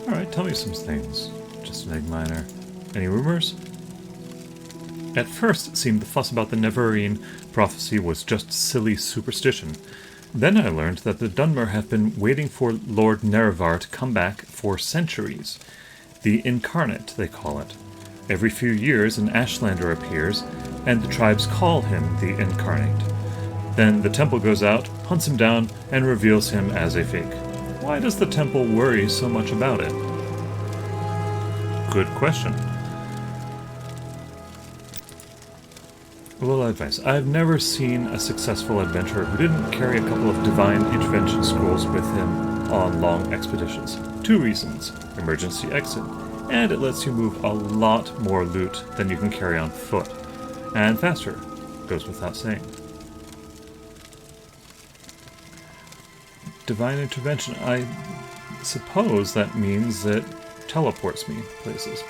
Alright, tell me some things. Just an egg miner. Any rumors? At first, it seemed the fuss about the Neverine prophecy was just silly superstition. Then I learned that the Dunmer have been waiting for Lord Nerevar to come back for centuries. The Incarnate, they call it. Every few years an Ashlander appears, and the tribes call him the Incarnate. Then the temple goes out, hunts him down, and reveals him as a fake. Why does the temple worry so much about it? Good question. Well, advice. I've never seen a successful adventurer who didn't carry a couple of divine intervention scrolls with him on long expeditions. 2 reasons. Emergency exit, and it lets you move a lot more loot than you can carry on foot. And faster. Goes without saying. Divine intervention. I suppose that means it teleports me places.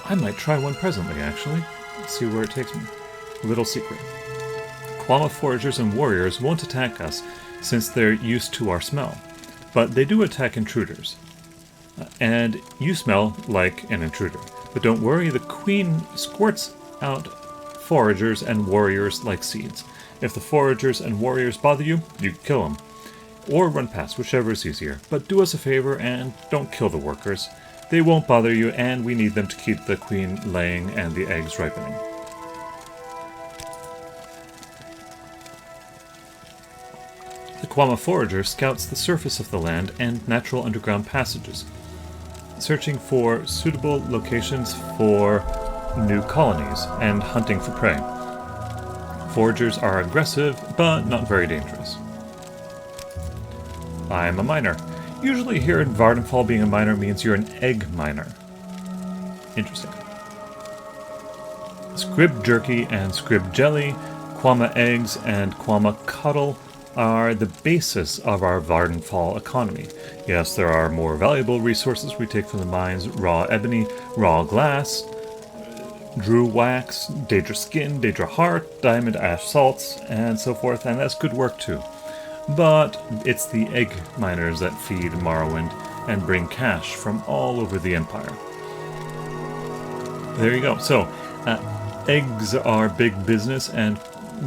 I might try one presently, actually. Let's see where it takes me. Little secret. Quama foragers and warriors won't attack us, since they're used to our smell. But they do attack intruders. And you smell like an intruder. But don't worry, the queen squirts out foragers and warriors like seeds. If the foragers and warriors bother you, you kill them. Or run past, whichever is easier. But do us a favor and don't kill the workers. They won't bother you, and we need them to keep the queen laying and the eggs ripening. The Quama forager scouts the surface of the land and natural underground passages, searching for suitable locations for new colonies and hunting for prey. Foragers are aggressive, but not very dangerous. I'm a miner. Usually here in Vardenfall, being a miner means you're an egg miner. Interesting. Scrib jerky and scrib jelly, Quama eggs and Quama cuddle are the basis of our Vardenfall economy. Yes, there are more valuable resources we take from the mines: raw ebony, raw glass, Drew wax, Daedra skin, Daedra heart, diamond ash salts, and so forth, and that's good work too. But it's the egg miners that feed Morrowind and bring cash from all over the Empire. There you go. So, eggs are big business, and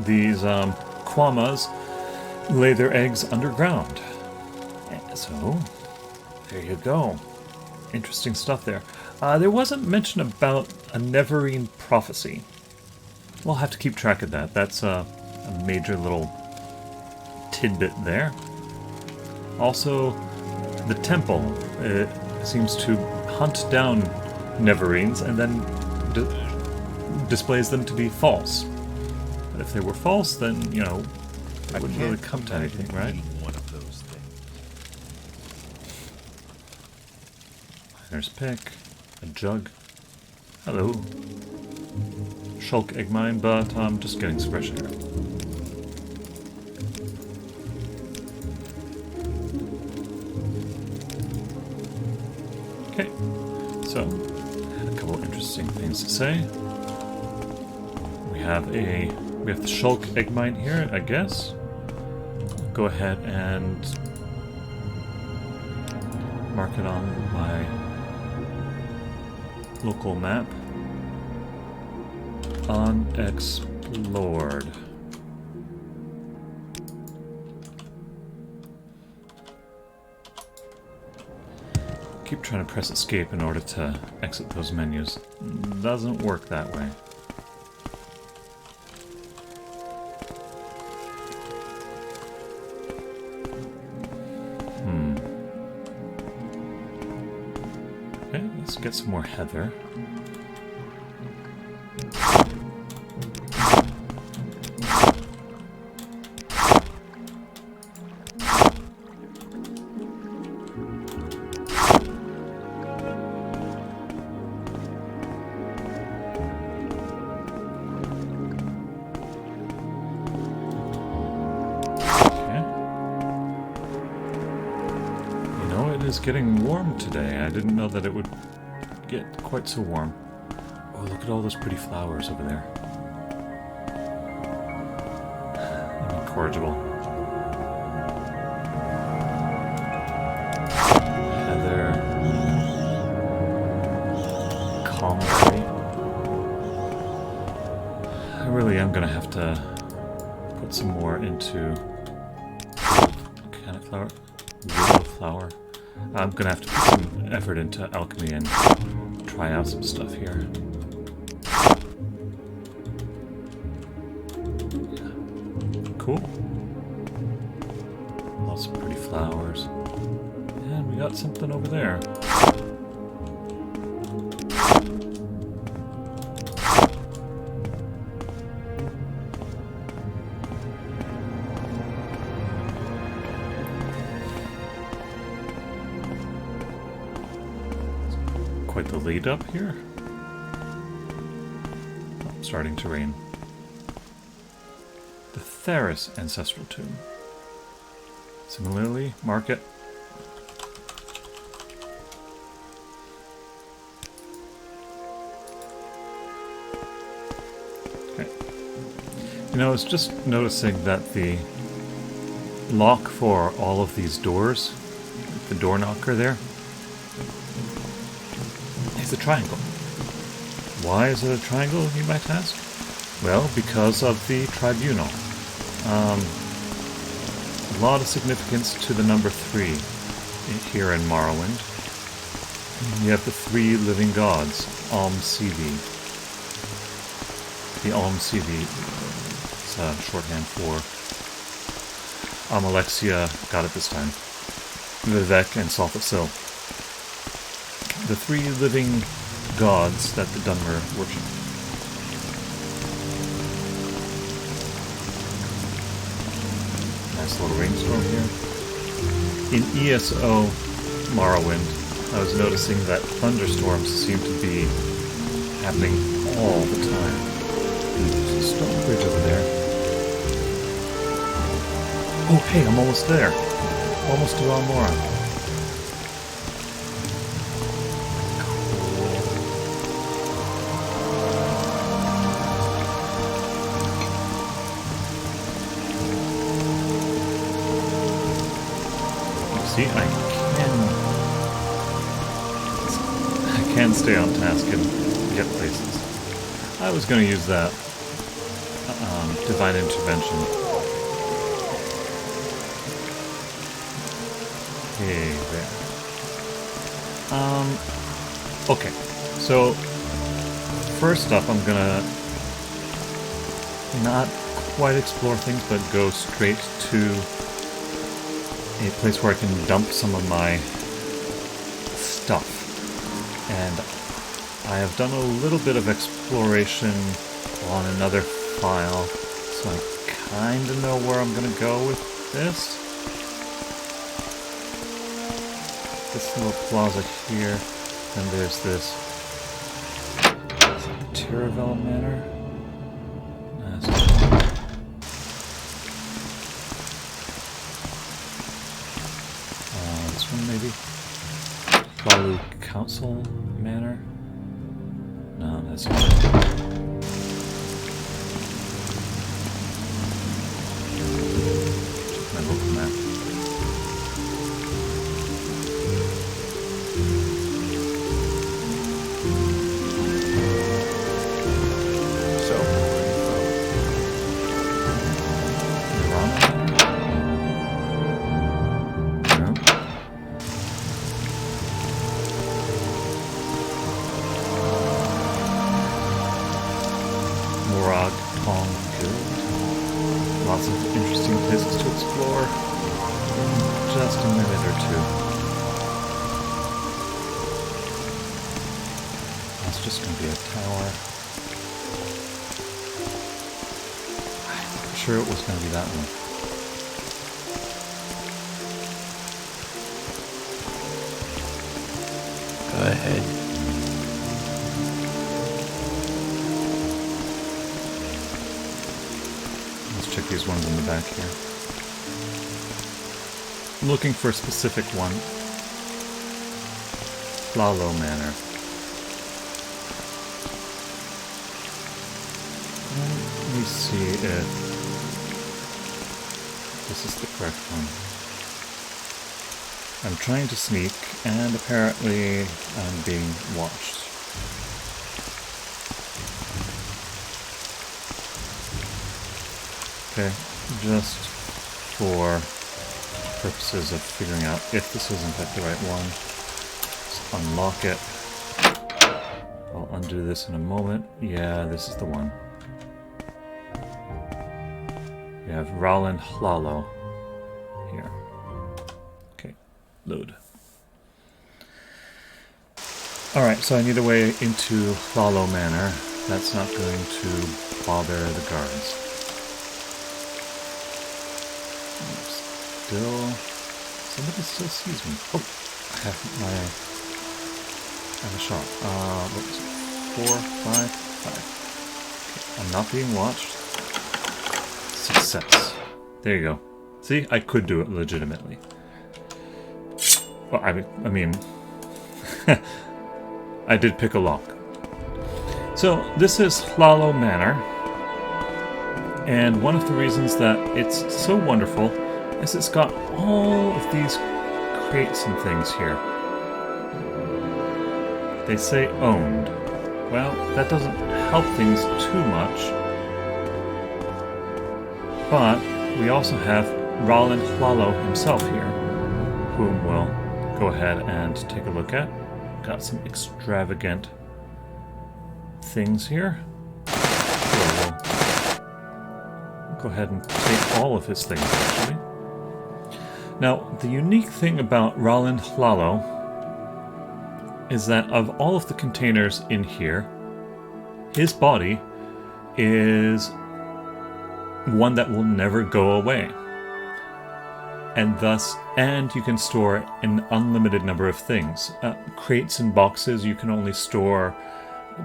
these Quamas lay their eggs underground. So, there you go. Interesting stuff there. There wasn't mention about a Neverine prophecy. We'll have to keep track of that. That's a major little tidbit there. Also, the temple seems to hunt down Neverines and then displays them to be false. But if they were false, then, you know, it wouldn't really come to anything, right? One of those things. Miner's pick, a jug. Hello. Shulk egg mine, but I'm just getting some fresh air. Okay, so I had a couple interesting things to say. We have the Shulk egg mine here, I guess. Go ahead and mark it on my local map. unexplored. Keep trying to press escape in order to exit those menus. Doesn't work that way. Okay, let's get some more heather. It's getting warm today. I didn't know that it would get quite so warm. Oh, look at all those pretty flowers over there. Incorrigible. Heather. Calmly. I really am going to have to put some more into organic flower. Willow flower. I'm gonna have to put some effort into alchemy and try out some stuff here. Cool. Lots of pretty flowers. And we got something over there. Quite the lead up here. Oh, starting to rain. The Theris ancestral tomb. Similarly, mark it. Okay. You know, I was just noticing that the lock for all of these doors, the door knocker there, is a triangle. Why is it a triangle, you might ask? Well, because of the tribunal. A lot of significance to the number 3 here in Morrowind. You have the 3 living gods, Alm-Sivi. The Alm-Sivi is shorthand for Amalexia, got it this time, Vivek, and Salthasil. The 3 living gods that the Dunmer worship. Nice little rainstorm here. In ESO Morrowind, I was noticing that thunderstorms seem to be happening all the time. There's a stone bridge over there. Oh hey, I'm almost there. Almost to Balmora. See, I can stay on task and get places. I was going to use that divine intervention. Hey there. Okay, so first up I'm gonna not quite explore things, but go straight to a place where I can dump some of my stuff. And I have done a little bit of exploration on another file, so I kind of know where I'm going to go with this. This little plaza here, and there's this Tiravel Manor. This one maybe? Balu Council Manor? No, that's not it. Check my local map. So, just a minute or two. That's just going to be a tower. I'm sure it was going to be that one. Go ahead. Let's check these ones in the back here. I'm looking for a specific one. Lalo Manor. Let me see if this is the correct one. I'm trying to sneak, and apparently I'm being watched. Okay, just for purposes of figuring out if this is in fact the right one, let's unlock it. I'll undo this in a moment. Yeah, this is the one. We have Roland Hlalo here. Okay, load. Alright, so I need a way into Hlalo Manor. That's not going to bother the guards. Somebody still sees me. Oh, I have a shot. What was it? 4, 5, 5. Okay, I'm not being watched. Success. There you go. See, I could do it legitimately. Well, I mean, I did pick a lock. So this is Hlalo Manor, and one of the reasons that it's so wonderful is it's got all of these crates and things here. They say owned. Well, that doesn't help things too much. But we also have Roland Hlalo himself here, whom we'll go ahead and take a look at. Got some extravagant things here. Sure, we'll go ahead and take all of his things, actually. Now, the unique thing about Roland Hlalo is that of all of the containers in here, his body is one that will never go away. And you can store an unlimited number of things. Crates and boxes you can only store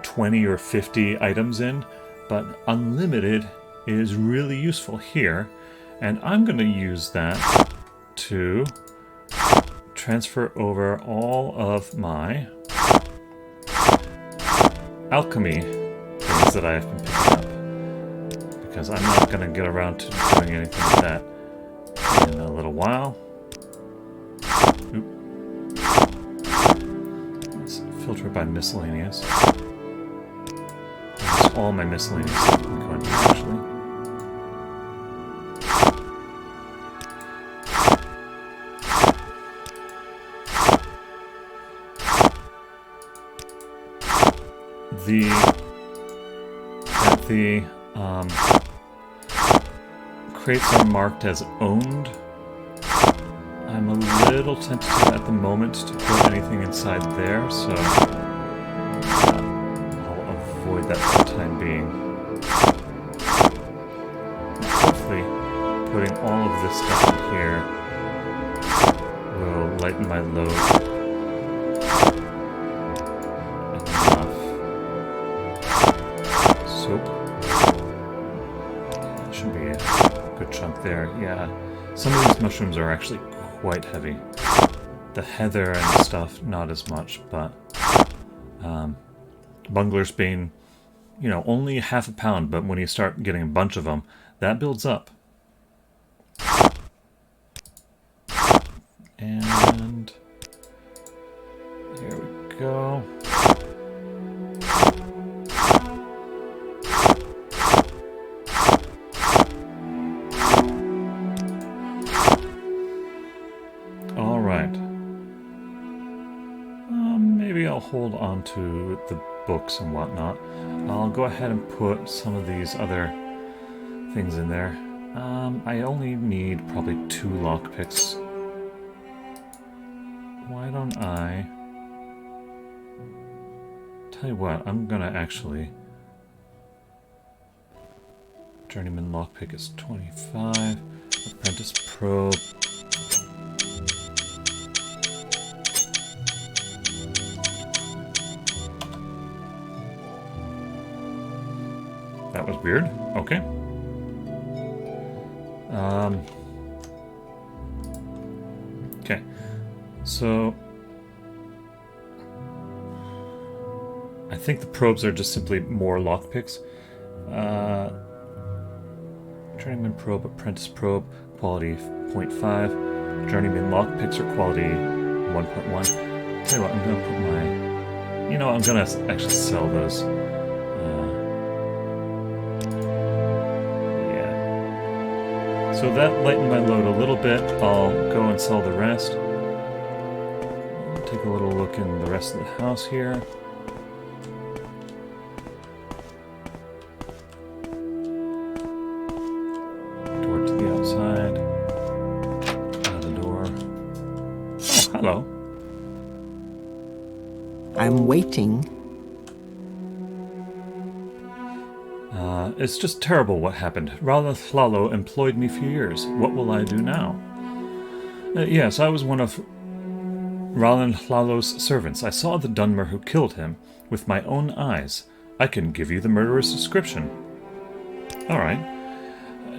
20 or 50 items in, but unlimited is really useful here. And I'm going to use that to transfer over all of my alchemy things that I have been picking up, because I'm not going to get around to doing anything with that in a little while. Oop. Let's filter it by miscellaneous. That's all my miscellaneous stuff I'm going to actually. The crates are marked as owned. I'm a little tentative at the moment to put anything inside there, so I'll avoid that for the time being. Hopefully, putting all of this stuff in here will lighten my load. Should be a good chunk there. Yeah, some of these mushrooms are actually quite heavy. The heather and stuff, not as much, but Bungler's Bane, only half a pound, but when you start getting a bunch of them, that builds up. And here we go. Hold on to the books and whatnot. I'll go ahead and put some of these other things in there. I only need probably 2 lockpicks why don't I... Tell you what, I'm gonna actually... Journeyman lockpick is 25. Apprentice probe. That was weird. Okay. Okay. So... I think the probes are just simply more lockpicks. Journeyman probe, apprentice probe, quality 0.5. Journeyman lockpicks are quality 1.1. Tell you what, I'm gonna put my... You know, I'm gonna actually sell those. Yeah. So that lightened my load a little bit. I'll go and sell the rest. I'll take a little look in the rest of the house here. Hello. I'm waiting. It's just terrible what happened. Ralanthlalo employed me for years. What will I do now? Yes, I was one of Ralanthlalo's servants. I saw the Dunmer who killed him with my own eyes. I can give you the murderer's description. Alright.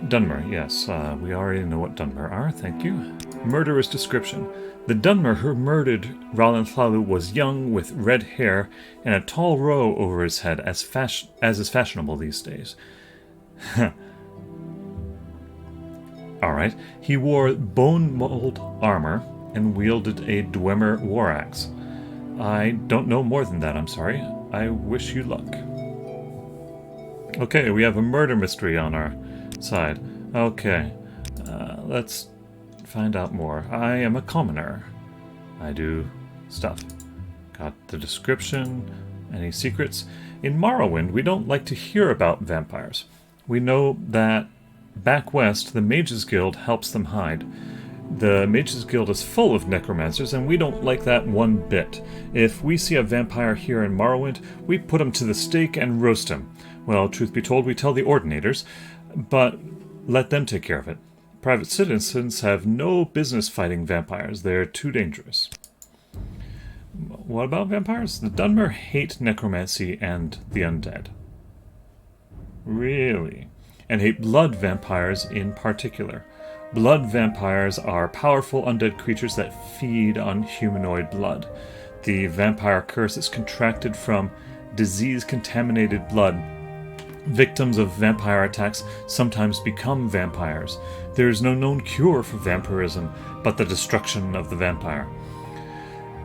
Dunmer, yes. We already know what Dunmer are, thank you. Murderer's description. The Dunmer who murdered Ralanthlalo was young, with red hair, and a tall row over his head, as is fashionable these days. Alright. He wore bone mold armor and wielded a Dwemer war axe. I don't know more than that, I'm sorry. I wish you luck. Okay, we have a murder mystery on our side. Okay. Let's find out more. I am a commoner. I do stuff. Got the description. Any secrets? In Morrowind, we don't like to hear about vampires. We know that back west, the Mages Guild helps them hide. The Mages Guild is full of necromancers, and we don't like that one bit. If we see a vampire here in Morrowind, we put him to the stake and roast him. Well, truth be told, we tell the Ordinators, but let them take care of it. Private citizens have no business fighting vampires. They're too dangerous. What about vampires? The Dunmer hate necromancy and the undead. Really? And hate blood vampires in particular. Blood vampires are powerful undead creatures that feed on humanoid blood. The vampire curse is contracted from disease-contaminated blood. Victims of vampire attacks sometimes become vampires. There is no known cure for vampirism, but the destruction of the vampire.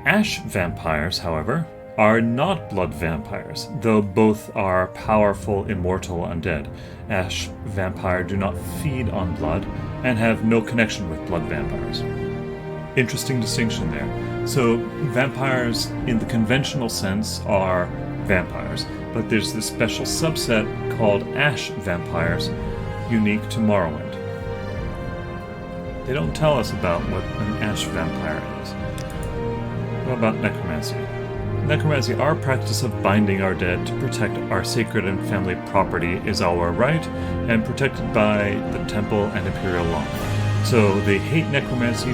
Ash vampires, however, are not blood vampires, though both are powerful, immortal undead. Ash vampire do not feed on blood, and have no connection with blood vampires. Interesting distinction there. So, vampires, in the conventional sense, are vampires, but there's this special subset called Ash vampires, unique to Morrowind. They don't tell us about what an Ash vampire is. What about necromancy? Necromancy, our practice of binding our dead to protect our sacred and family property, is our right, and protected by the temple and imperial law. So they hate necromancy,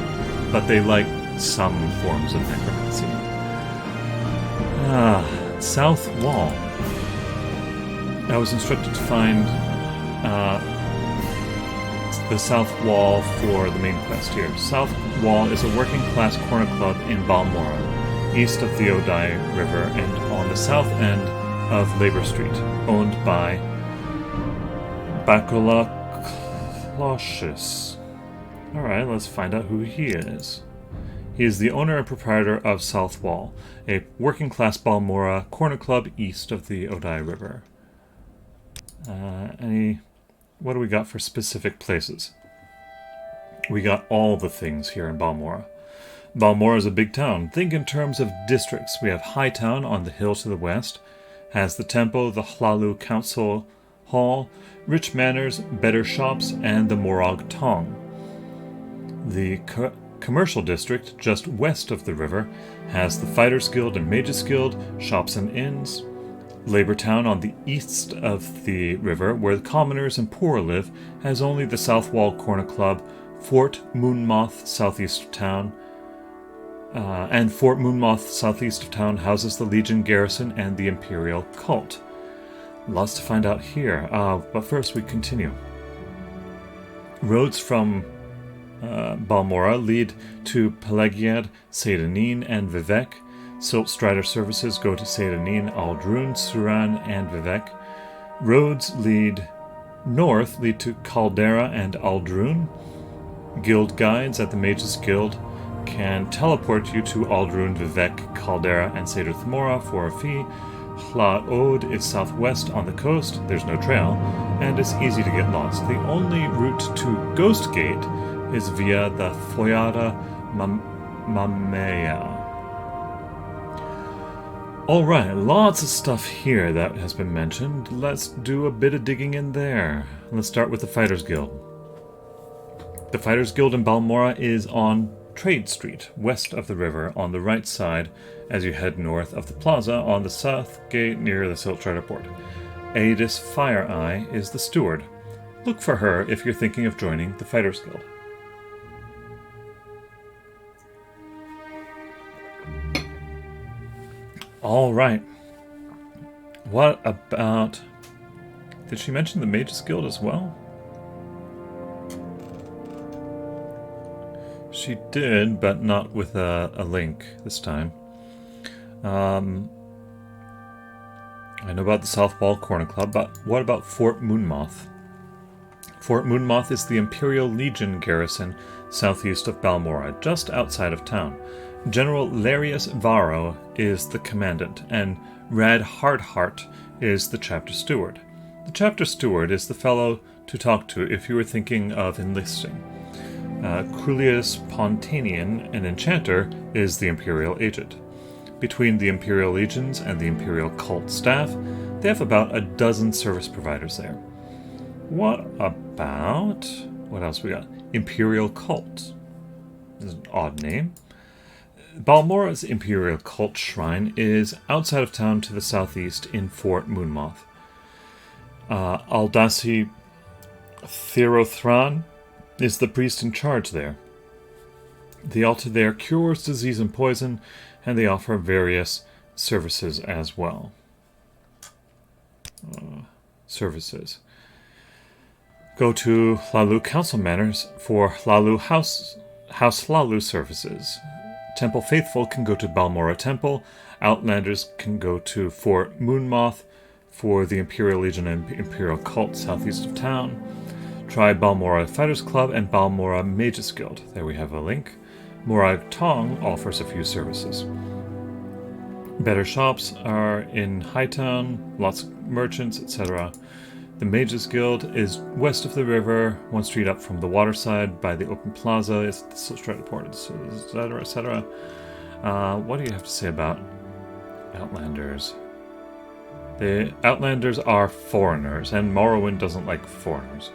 but they like some forms of necromancy. South Wall. I was instructed to find the South Wall for the main quest here. South Wall is a working-class corner club in Balmora, east of the Odai River and on the south end of Labor Street, owned by Bakula Kloshis. Alright, let's find out who he is. He is the owner and proprietor of South Wall, a working-class Balmora corner club east of the Odai River. What do we got for specific places? We got all the things here in Balmora. Balmora is a big town. Think in terms of districts. We have Hightown on the hill to the west, has the temple, the Hlalu Council Hall, rich manors, better shops, and the Morag Tong. The commercial district just west of the river has the Fighters Guild and Mages Guild, shops and inns. Labor Town on the east of the river, where the commoners and poor live, has only the South Wall Corner Club, Fort Moonmoth southeast of town, and Fort Moonmoth southeast of town houses the Legion garrison and the Imperial cult. Lots to find out here, but first we continue. Roads from Balmora lead to Pelagiad, Seyda Neen, and Vivek. Silt Strider services go to Seyda Neen, Aldrun, Suran, and Vivek. Roads north lead to Caldera and Aldrun. Guild guides at the Mages Guild can teleport you to Aldrun, Vivek, Caldera, and Seyda Thmora for a fee. Hla Ode is southwest on the coast, there's no trail, and it's easy to get lost. The only route to Ghost Gate is via the Foyada Mamea. Alright, lots of stuff here that has been mentioned. Let's do a bit of digging in there. Let's start with the Fighters Guild. The Fighters Guild in Balmora is on Trade Street, west of the river, on the right side as you head north of the plaza on the south gate near the Silt Strider port. Aedis Fireeye is the steward. Look for her if you're thinking of joining the Fighters Guild. Alright. What about... Did she mention the Mages Guild as well? She did, but not with a link this time. I know about the South Wall Corner Club, but what about Fort Moonmoth? Fort Moonmoth is the Imperial Legion garrison southeast of Balmora, just outside of town. General Larius Varro is the commandant, and Rad Hardheart is the chapter steward. The chapter steward is the fellow to talk to if you were thinking of enlisting. Crulius Pontanian, an enchanter, is the Imperial agent. Between the Imperial Legions and the Imperial Cult staff, they have about a dozen service providers there. What about... What else we got? Imperial Cult. This is an odd name. Balmora's Imperial Cult Shrine is outside of town to the southeast in Fort Moonmoth. Aldasi Therothran is the priest in charge there. The altar there cures disease and poison, and they offer various services as well. Services. Go to Hlalu Council Manors for Hlalu House Hlalu services. Temple Faithful can go to Balmora Temple. Outlanders can go to Fort Moonmoth for the Imperial Legion and Imperial Cult southeast of town. Try Balmora Fighters Club and Balmora Mages Guild. There we have a link. Morag Tong offers a few services. Better shops are in Hightown, lots of merchants, etc. The Mages Guild is west of the river, one street up from the waterside by the open plaza. It's the Silt Strider port, etc., etc. What do you have to say about Outlanders? The Outlanders are foreigners, and Morrowind doesn't like foreigners.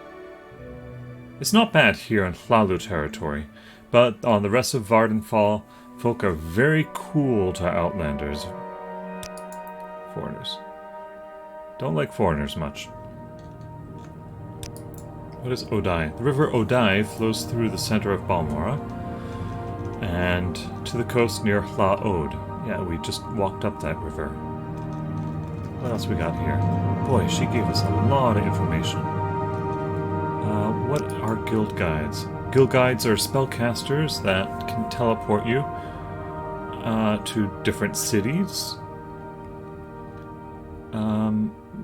It's not bad here in Hlalu territory, but on the rest of Vardenfall, folk are very cool to Outlanders. Foreigners. Don't like foreigners much. What is Odai? The river Odai flows through the center of Balmora and to the coast near Hla Ode. Yeah, we just walked up that river. What else we got here? Boy, she gave us a lot of information. What are guild guides? Guild guides are spellcasters that can teleport you to different cities.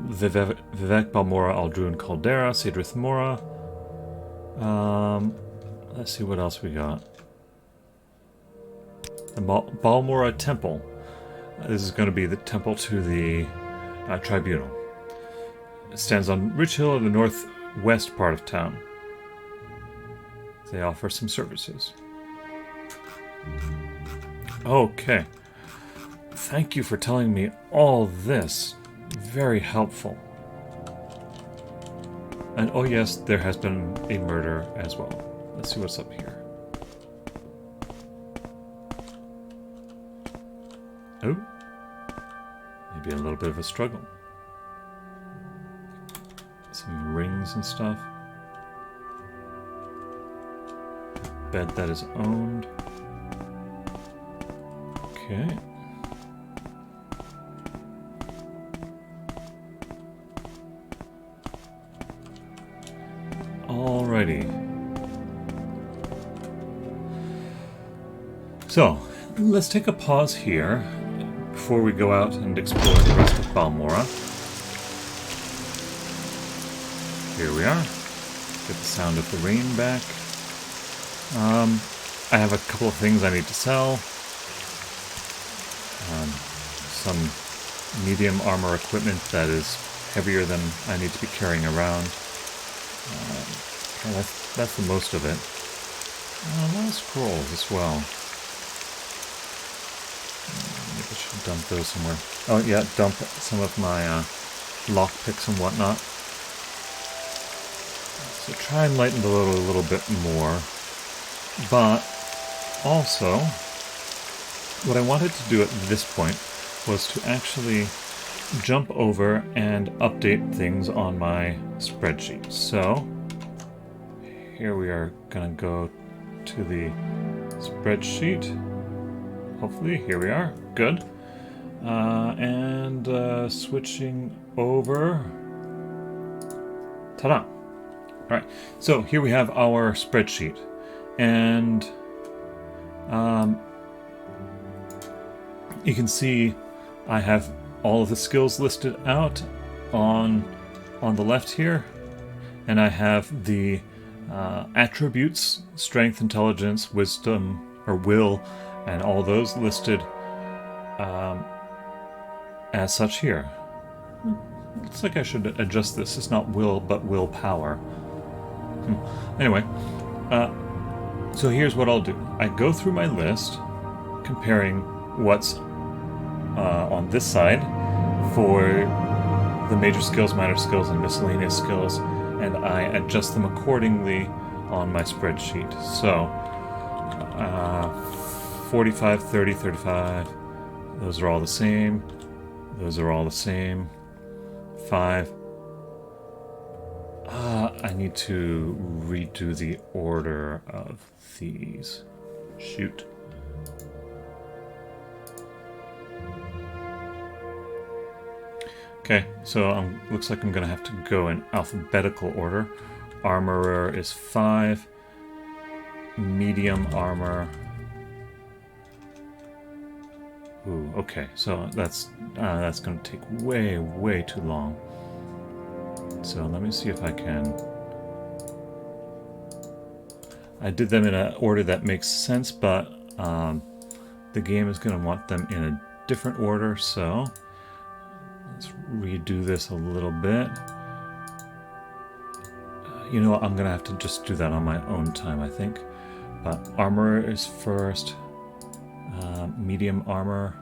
Vivek, Balmora, Aldrun, Caldera, Seyda Thmora. Let's see what else we got. The Balmora Temple. This is going to be the temple to the tribunal. It stands on Rich Hill in the northwest part of town. They offer some services. Okay. Thank you for telling me all this. Very helpful. And oh yes, there has been a murder as well. Let's see what's up here. Oh. Maybe a little bit of a struggle. Some rings and stuff. Bed that is owned. Okay. Alrighty. So, let's take a pause here before we go out and explore the rest of Balmora. Here we are. Get the sound of the rain back. I have a couple of things I need to sell. Some medium armor equipment that is heavier than I need to be carrying around. That's the most of it. A lot of scrolls as well. Maybe I should dump those somewhere. Oh yeah, dump some of my lockpicks and whatnot. So try and lighten the load a little bit more. But also, what I wanted to do at this point was to actually jump over and update things on my spreadsheet. So here we are going to go to the spreadsheet. Hopefully, here we are. Good. And switching over. Ta-da! Alright, so here we have our spreadsheet. And you can see I have all of the skills listed out on the left here. And I have the attributes, strength, intelligence, wisdom, or will, and all those listed as such here. Looks like I should adjust this. It's not will, but willpower. Anyway, so here's what I'll do. I go through my list, comparing what's on this side for the major skills, minor skills, and miscellaneous skills, and I adjust them accordingly on my spreadsheet. So, 45, 30, 35, those are all the same. Those are all the same. 5. I need to redo the order of these. Shoot. Okay, so looks like I'm going to have to go in alphabetical order. Armorer is 5. Medium armor. Ooh, okay, so that's going to take way too long. So let me see if I can. I did them in an order that makes sense, but the game is going to want them in a different order, so let's redo this a little bit. You know what, I'm going to have to just do that on my own time, I think. But armor is first. Medium armor.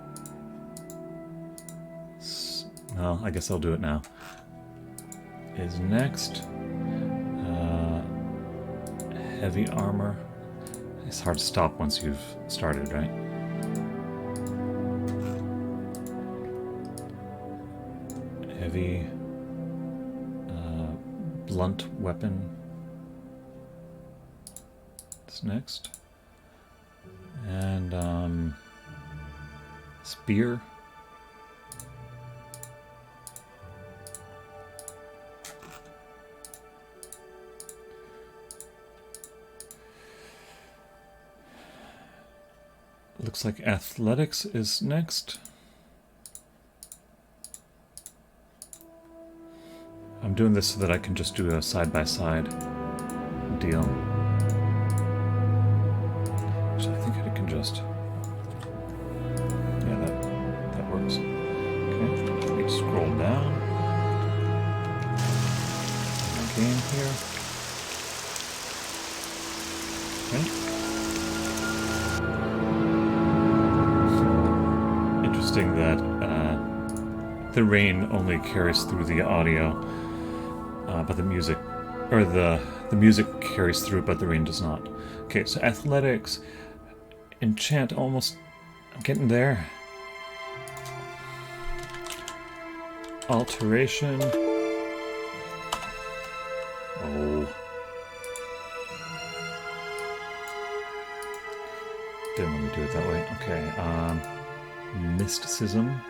Well, I guess I'll do it now. Is next. Heavy armor. It's hard to stop once you've started, right? Heavy blunt weapon. It's next. And spear. Looks like athletics is next. I'm doing this so that I can just do a side-by-side deal. Actually, I think I can just... Yeah, that works. Okay, let me scroll down. My game here. Okay. Interesting that the rain only carries through the audio, but the music, or the music carries through, but the rain does not. Okay, so athletics, enchant, almost, I'm getting there. alteration. Oh. Didn't let me do it that way. Okay. Mysticism.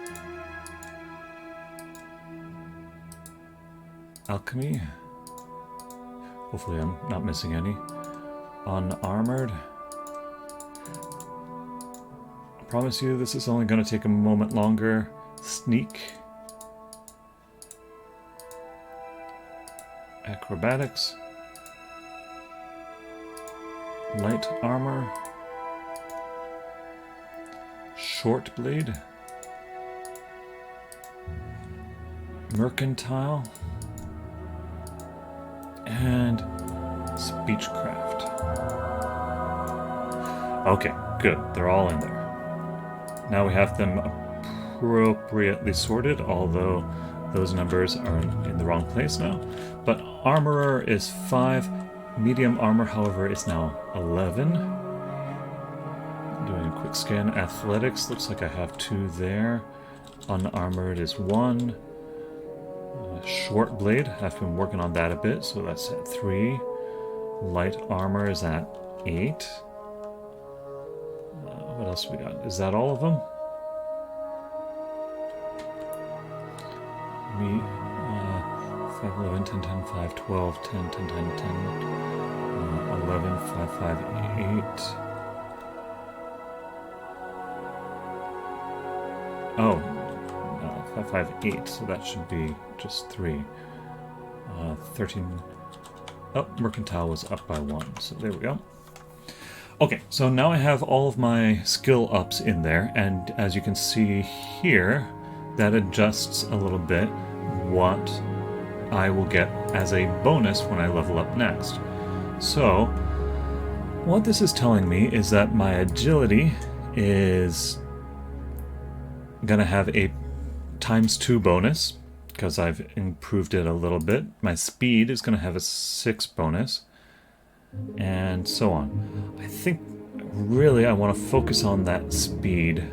Alchemy. Hopefully I'm not missing any. Unarmored. I promise you this is only going to take a moment longer. Sneak. Acrobatics. Light armor. Short blade. Mercantile. And speechcraft. Okay, good. They're all in there. Now we have them appropriately sorted, although those numbers are in the wrong place now. But armorer is 5. Medium armor, however, is now 11. Doing a quick scan. Athletics, looks like I have 2 there. Unarmored is 1. Short blade, I've been working on that a bit, so that's at 3. Light armor is at 8. What else we got? Is that all of them? 5, 11, 10, 10, 5, 12, 10, 10, 10, 10, 11, 5, 5, 8. Oh, 5, 5, 8, so that should be just 3. 13. Oh, Mercantile was up by 1, so there we go. Okay, so now I have all of my skill ups in there, and as you can see here, that adjusts a little bit what I will get as a bonus when I level up next. So, what this is telling me is that my agility is gonna have a ×2 bonus, because I've improved it a little bit. My speed is gonna have a 6 bonus, and so on. I think really I want to focus on that speed.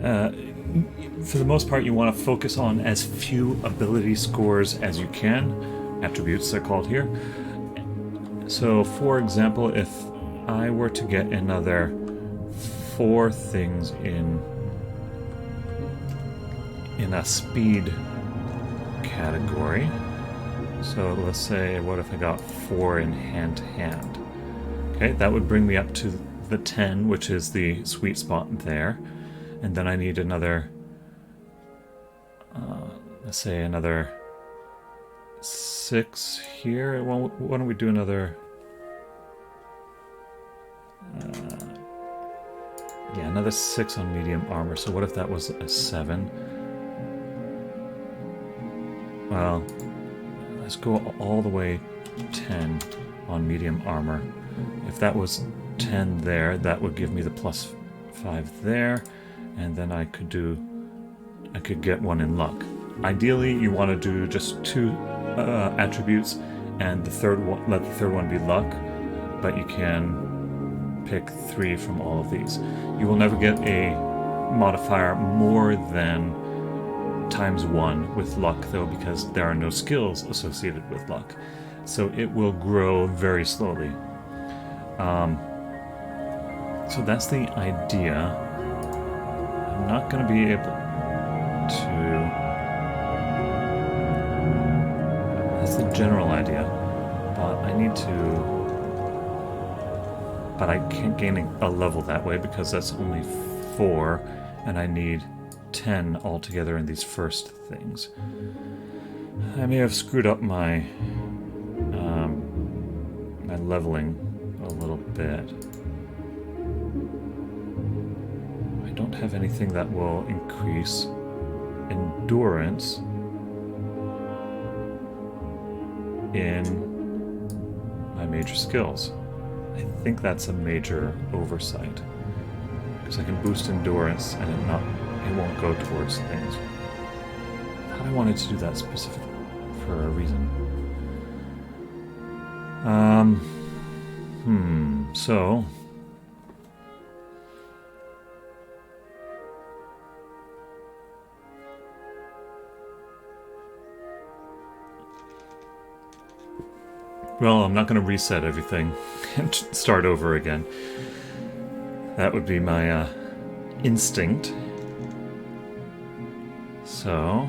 For the most part, you want to focus on as few ability scores as you can. Attributes, they're called here. So, for example, if I were to get another 4 things in a speed category. So let's say, what if I got 4 in hand-to-hand? Okay, that would bring me up to the 10, which is the sweet spot there. And then I need another, let's say another 6 here. Well, why don't we do another, yeah, another 6 on medium armor. So what if that was a 7? Well, let's go all the way 10 on medium armor. If that was 10 there, that would give me the +5 there, and then I could get 1 in luck. Ideally, you want to do just 2 attributes, and the third one, let the third one be luck, but you can pick 3 from all of these. You will never get a modifier more than ×1 with luck, though, because there are no skills associated with luck. So it will grow very slowly. So that's the idea. I'm not going to be able to... That's the general idea. But I need to... But I can't gain a level that way because that's only 4, and I need 10 altogether in these first things. I may have screwed up my my leveling a little bit. I don't have anything that will increase endurance in my major skills. I think that's a major oversight, because I can boost endurance and it won't go towards things. I thought I wanted to do that specific for a reason. So Well, I'm not going to reset everything and start over again. That would be my instinct. So...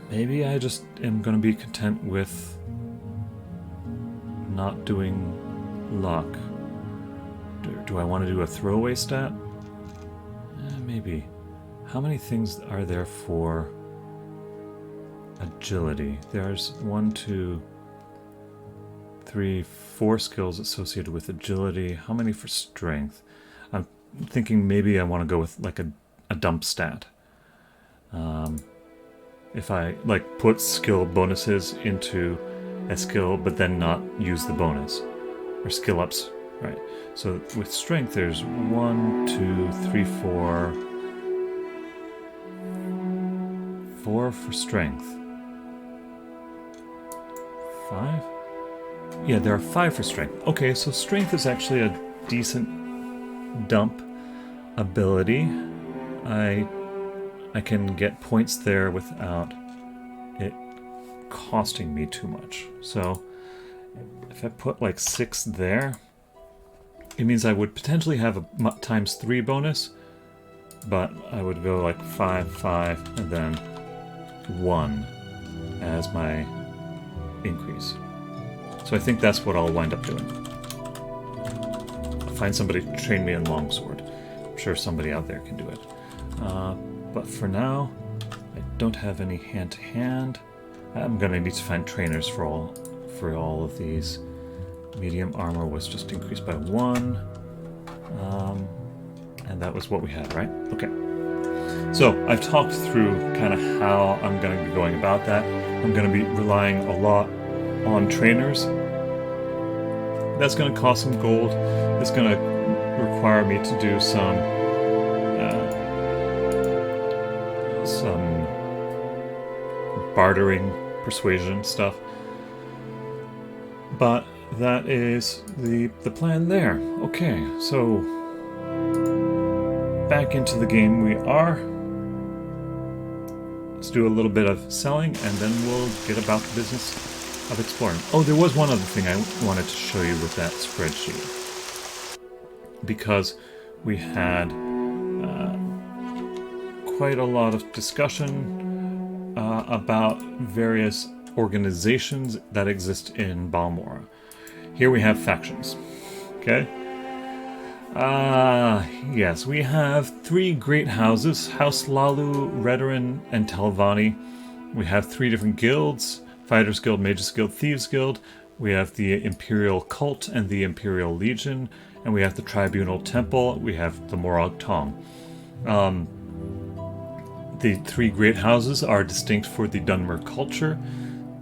maybe I just am going to be content with not doing luck. Do I want to do a throwaway stat? Maybe. How many things are there for agility? There's 1, 2, 3, 4 skills associated with agility. How many for strength? I'm thinking maybe I want to go with like a dump stat. If I like put skill bonuses into a skill but then not use the bonus. Or skill ups, right? So with strength there's 1, 2, 3, 4. 4 for strength. 5? Yeah, there are 5 for strength. Okay, so strength is actually a decent dump ability. I can get points there without it costing me too much. So if I put like 6 there, it means I would potentially have a ×3 bonus, but I would go like 5, 5, and then 1 as my increase. So I think that's what I'll wind up doing. I'll find somebody to train me in longsword. I'm sure somebody out there can do it. But for now, I don't have any hand-to-hand. I'm gonna need to find trainers for all of these. Medium armor was just increased by 1. And that was what we had, right? Okay. So I've talked through kind of how I'm going to be going about that. I'm going to be relying a lot on trainers. That's going to cost some gold. It's going to require me to do some bartering, persuasion stuff. But that is the plan there. Okay, so back into the game we are. Let's do a little bit of selling and then we'll get about the business of exploring. Oh, there was one other thing I wanted to show you with that spreadsheet. Because we had quite a lot of discussion about various organizations that exist in Balmora. Here we have factions. Okay? Yes, we have 3 great houses, House Lalu, Redoran, and Telvanni. We have 3 different guilds, Fighters Guild, Mages Guild, Thieves Guild. We have the Imperial Cult and the Imperial Legion, and we have the Tribunal Temple. We have the Morag Tong. The 3 great houses are distinct for the Dunmer culture.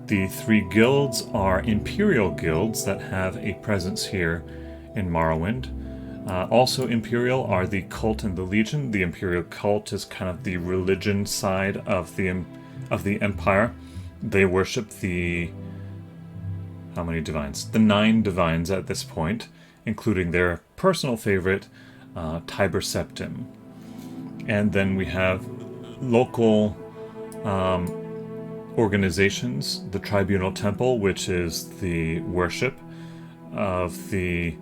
The 3 guilds are Imperial guilds that have a presence here in Morrowind. Also Imperial are the Cult and the Legion. The Imperial Cult is kind of the religion side of the Empire. They worship the... how many divines? The 9 divines at this point, including their personal favorite, Tiber Septim. And then we have local organizations, the Tribunal Temple, which is the worship of the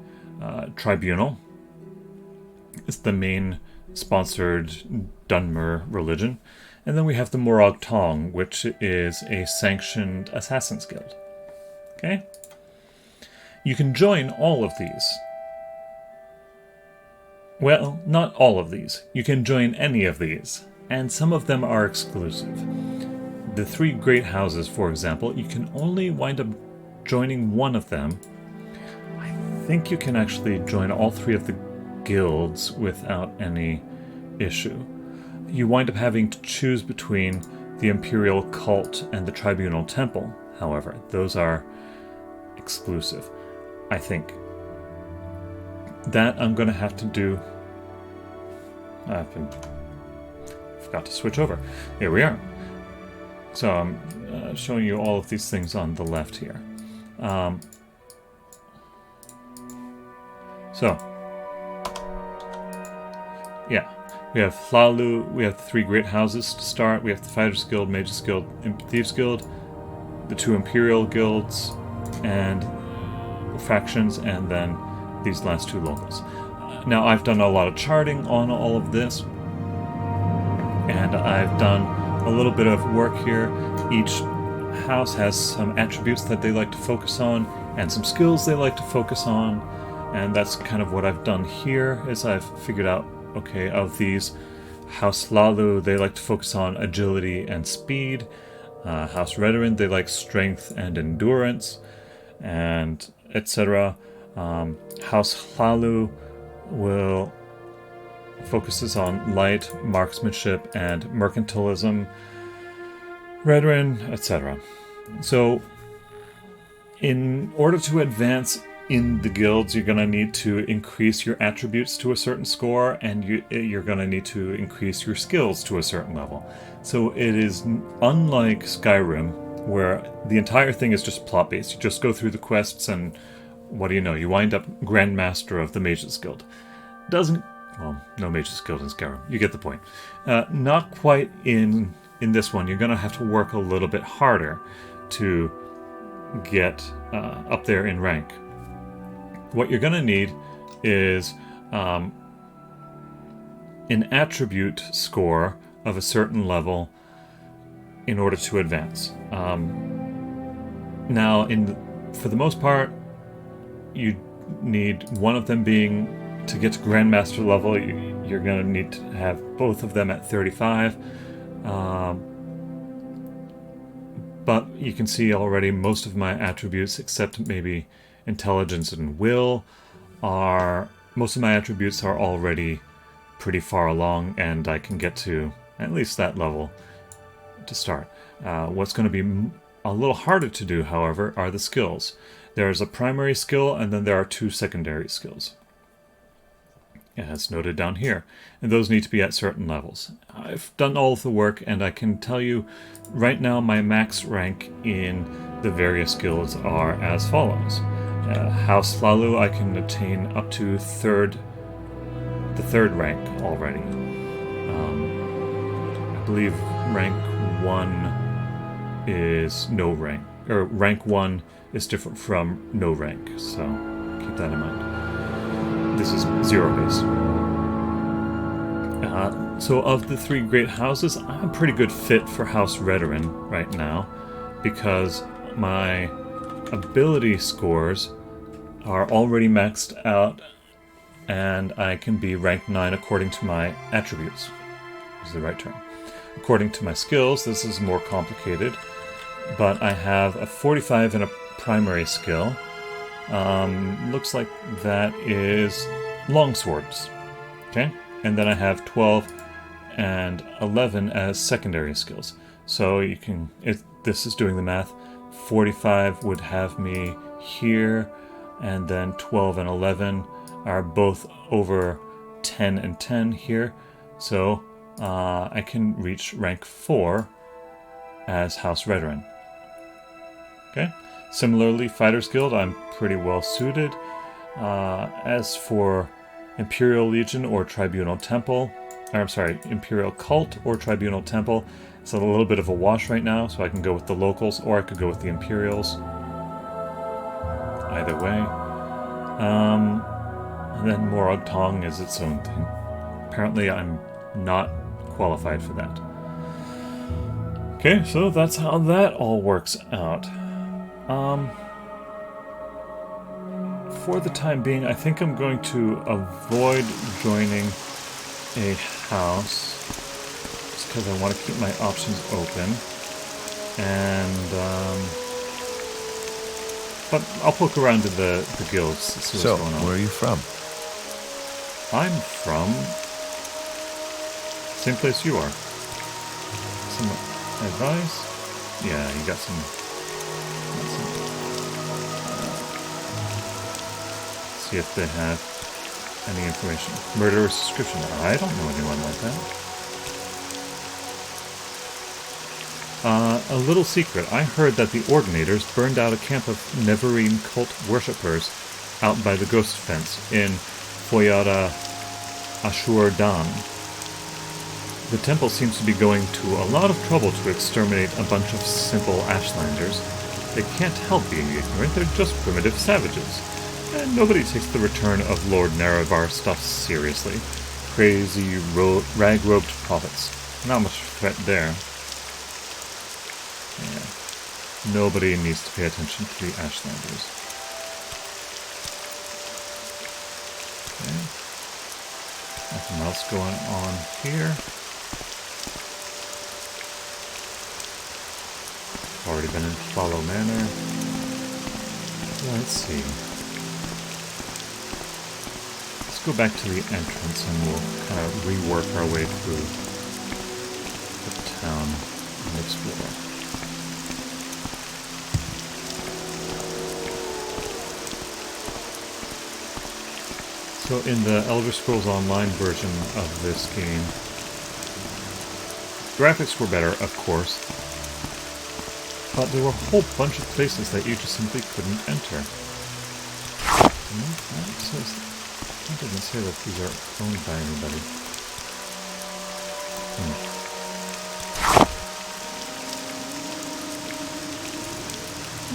Tribunal. It's the main sponsored Dunmer religion. And then we have the Morag Tong, which is a sanctioned Assassin's Guild. Okay? You can join all of these. Well, not all of these. You can join any of these, and some of them are exclusive. The 3 great houses, for example, you can only wind up joining one of them. I think you can actually join all 3 of the guilds without any issue. You wind up having to choose between the Imperial Cult and the Tribunal Temple, however. Those are exclusive, I think. That I'm going to have to do... forgot to switch over. Here we are. So I'm showing you all of these things on the left here. Yeah. We have Hlalu, we have the 3 great houses to start, we have the Fighters Guild, Mages Guild, and Thieves Guild, the 2 Imperial Guilds, and factions, and then these last 2 locals. Now, I've done a lot of charting on all of this, and I've done a little bit of work here. Each house has some attributes that they like to focus on, and some skills they like to focus on, and that's kind of what I've done here, is I've figured out, okay, of these, House Lalu, they like to focus on agility and speed. House Redoran, they like strength and endurance, and etc. House Hlalu focuses on light, marksmanship, and mercantilism. Redoran, etc. So, in order to advance in the guilds, you're going to need to increase your attributes to a certain score, and you're going to need to increase your skills to a certain level. So it is unlike Skyrim, where the entire thing is just plot-based. You just go through the quests, and what do you know? You wind up Grandmaster of the Mages Guild. Well, no Mages Guild in Skyrim. You get the point. Not quite in this one. You're going to have to work a little bit harder to get up there in rank. What you're going to need is an attribute score of a certain level in order to advance. Now, for the most part, you need one of them being, to get to Grandmaster level, you're going to need to have both of them at 35. But you can see already most of my attributes, except maybe intelligence and will, most of my attributes are already pretty far along, and I can get to at least that level to start. What's going to be a little harder to do, however, are the skills. There's a primary skill, and then there are 2 secondary skills, as noted down here, and those need to be at certain levels. I've done all of the work, and I can tell you right now my max rank in the various guilds are as follows. House Lalu, I can attain up to the third rank already. I believe rank 1 is no rank, or rank 1 is different from no rank, so keep that in mind. This is 0 based. So of the 3 great houses, I'm a pretty good fit for House Redoran right now, because my ability scores are already maxed out, and I can be rank 9 according to my attributes. Is the right term. According to my skills, this is more complicated, but I have a 45 in a primary skill. Looks like that is longswords. Okay? And then I have 12 and 11 as secondary skills. So you can, if this is doing the math, 45 would have me here, and then 12 and 11 are both over 10 and 10 here. So I can reach rank 4 as House Redoran. Okay? Similarly, Fighters Guild, I'm pretty well suited. As for Imperial Legion or Tribunal Temple, Imperial Cult or Tribunal Temple, it's a little bit of a wash right now, so I can go with the locals, or I could go with the Imperials. Either way. And then Morag Tong is its own thing. Apparently I'm not qualified for that. Okay, so that's how that all works out. For the time being, I think I'm going to avoid joining a house, just because I want to keep my options open. And, but I'll poke around to the guilds, see what's going on. Where are you from? I'm from same place you are. Some advice? Yeah, you got some. See if they have any information. Murderous description. I don't know anyone like that. A little secret. I heard that the Ordinators burned out a camp of Neverine cult worshippers out by the Ghost Fence in Foyada Ashur Dan. The temple seems to be going to a lot of trouble to exterminate a bunch of simple Ashlanders. They can't help being ignorant, they're just primitive savages. And nobody takes the return of Lord Nerevar stuff seriously. Crazy, rag-robed prophets. Not much threat there. Yeah. Nobody needs to pay attention to the Ashlanders. Okay. Nothing else going on here. Already been in Follow Manor. Let's see. Let's go back to the entrance and we'll kind of rework our way through the town and explore. So in the Elder Scrolls Online version of this game, graphics were better, of course, but there were a whole bunch of places that you just simply couldn't enter. That doesn't say that these are owned by anybody.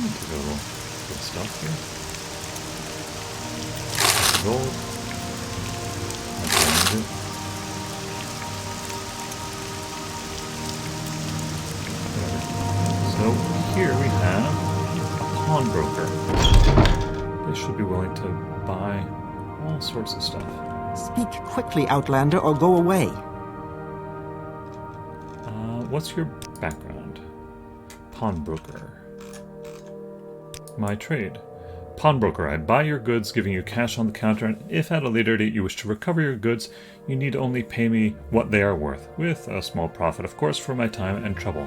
Take a little good stuff here. Gold. So here we have a pawnbroker. They should be willing to buy all sorts of stuff. Speak quickly, Outlander, or go away. What's your background? Pawnbroker. My trade. Pawnbroker, I buy your goods, giving you cash on the counter, and if at a later date you wish to recover your goods, you need only pay me what they are worth, with a small profit, of course, for my time and trouble.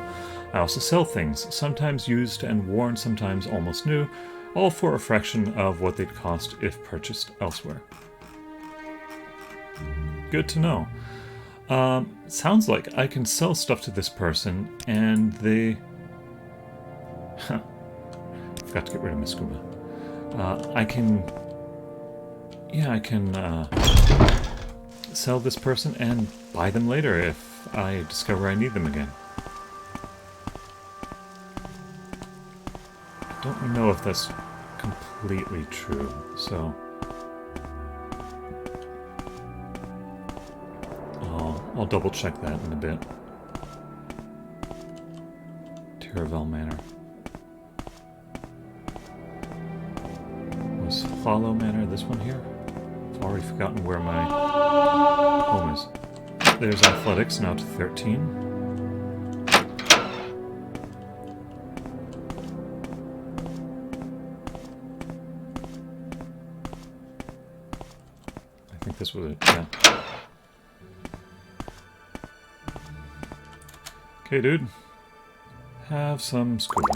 I also sell things, sometimes used and worn, sometimes almost new, all for a fraction of what they'd cost if purchased elsewhere. Good to know. Sounds like I can sell stuff to this person, and they... Forgot to get rid of Miss Scuba. I can sell this person and buy them later if I discover I need them again. Don't know if that's completely true, so I'll double check that in a bit. Tiravel Manor. Was Follow Manor this one here? I've already forgotten where my home is. There's athletics, now to 13. I think this was it, yeah. Okay, dude. Have some scuba.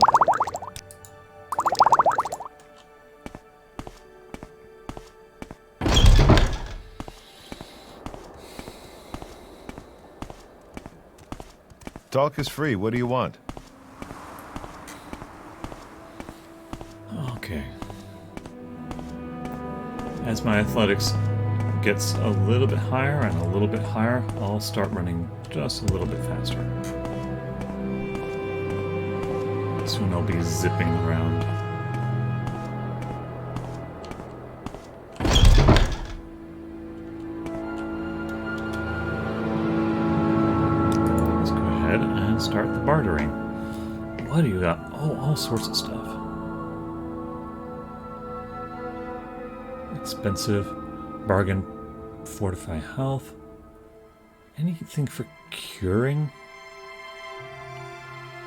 Talk is free. What do you want? Okay. As my athletics gets a little bit higher and a little bit higher, I'll start running just a little bit faster. Soon I'll be zipping around. Let's go ahead and start the bartering. What do you got? Oh, all sorts of stuff. Expensive. Bargain. Fortify health. Anything for curing?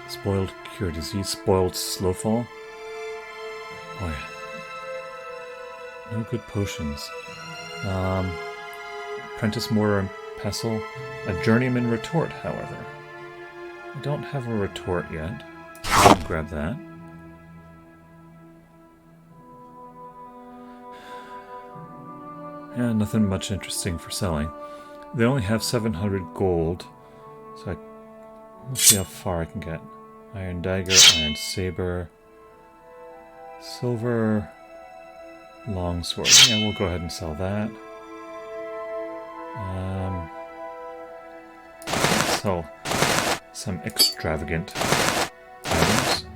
Spoiled cure disease. Spoiled slow fall. Boy. No good potions. Apprentice mortar and pestle. A journeyman retort, however. I don't have a retort yet. I'll grab that. Yeah, nothing much interesting for selling. They only have 700 gold, so let's see how far I can get. Iron dagger, iron saber, silver longsword. Yeah, we'll go ahead and sell that. sell some extravagant items.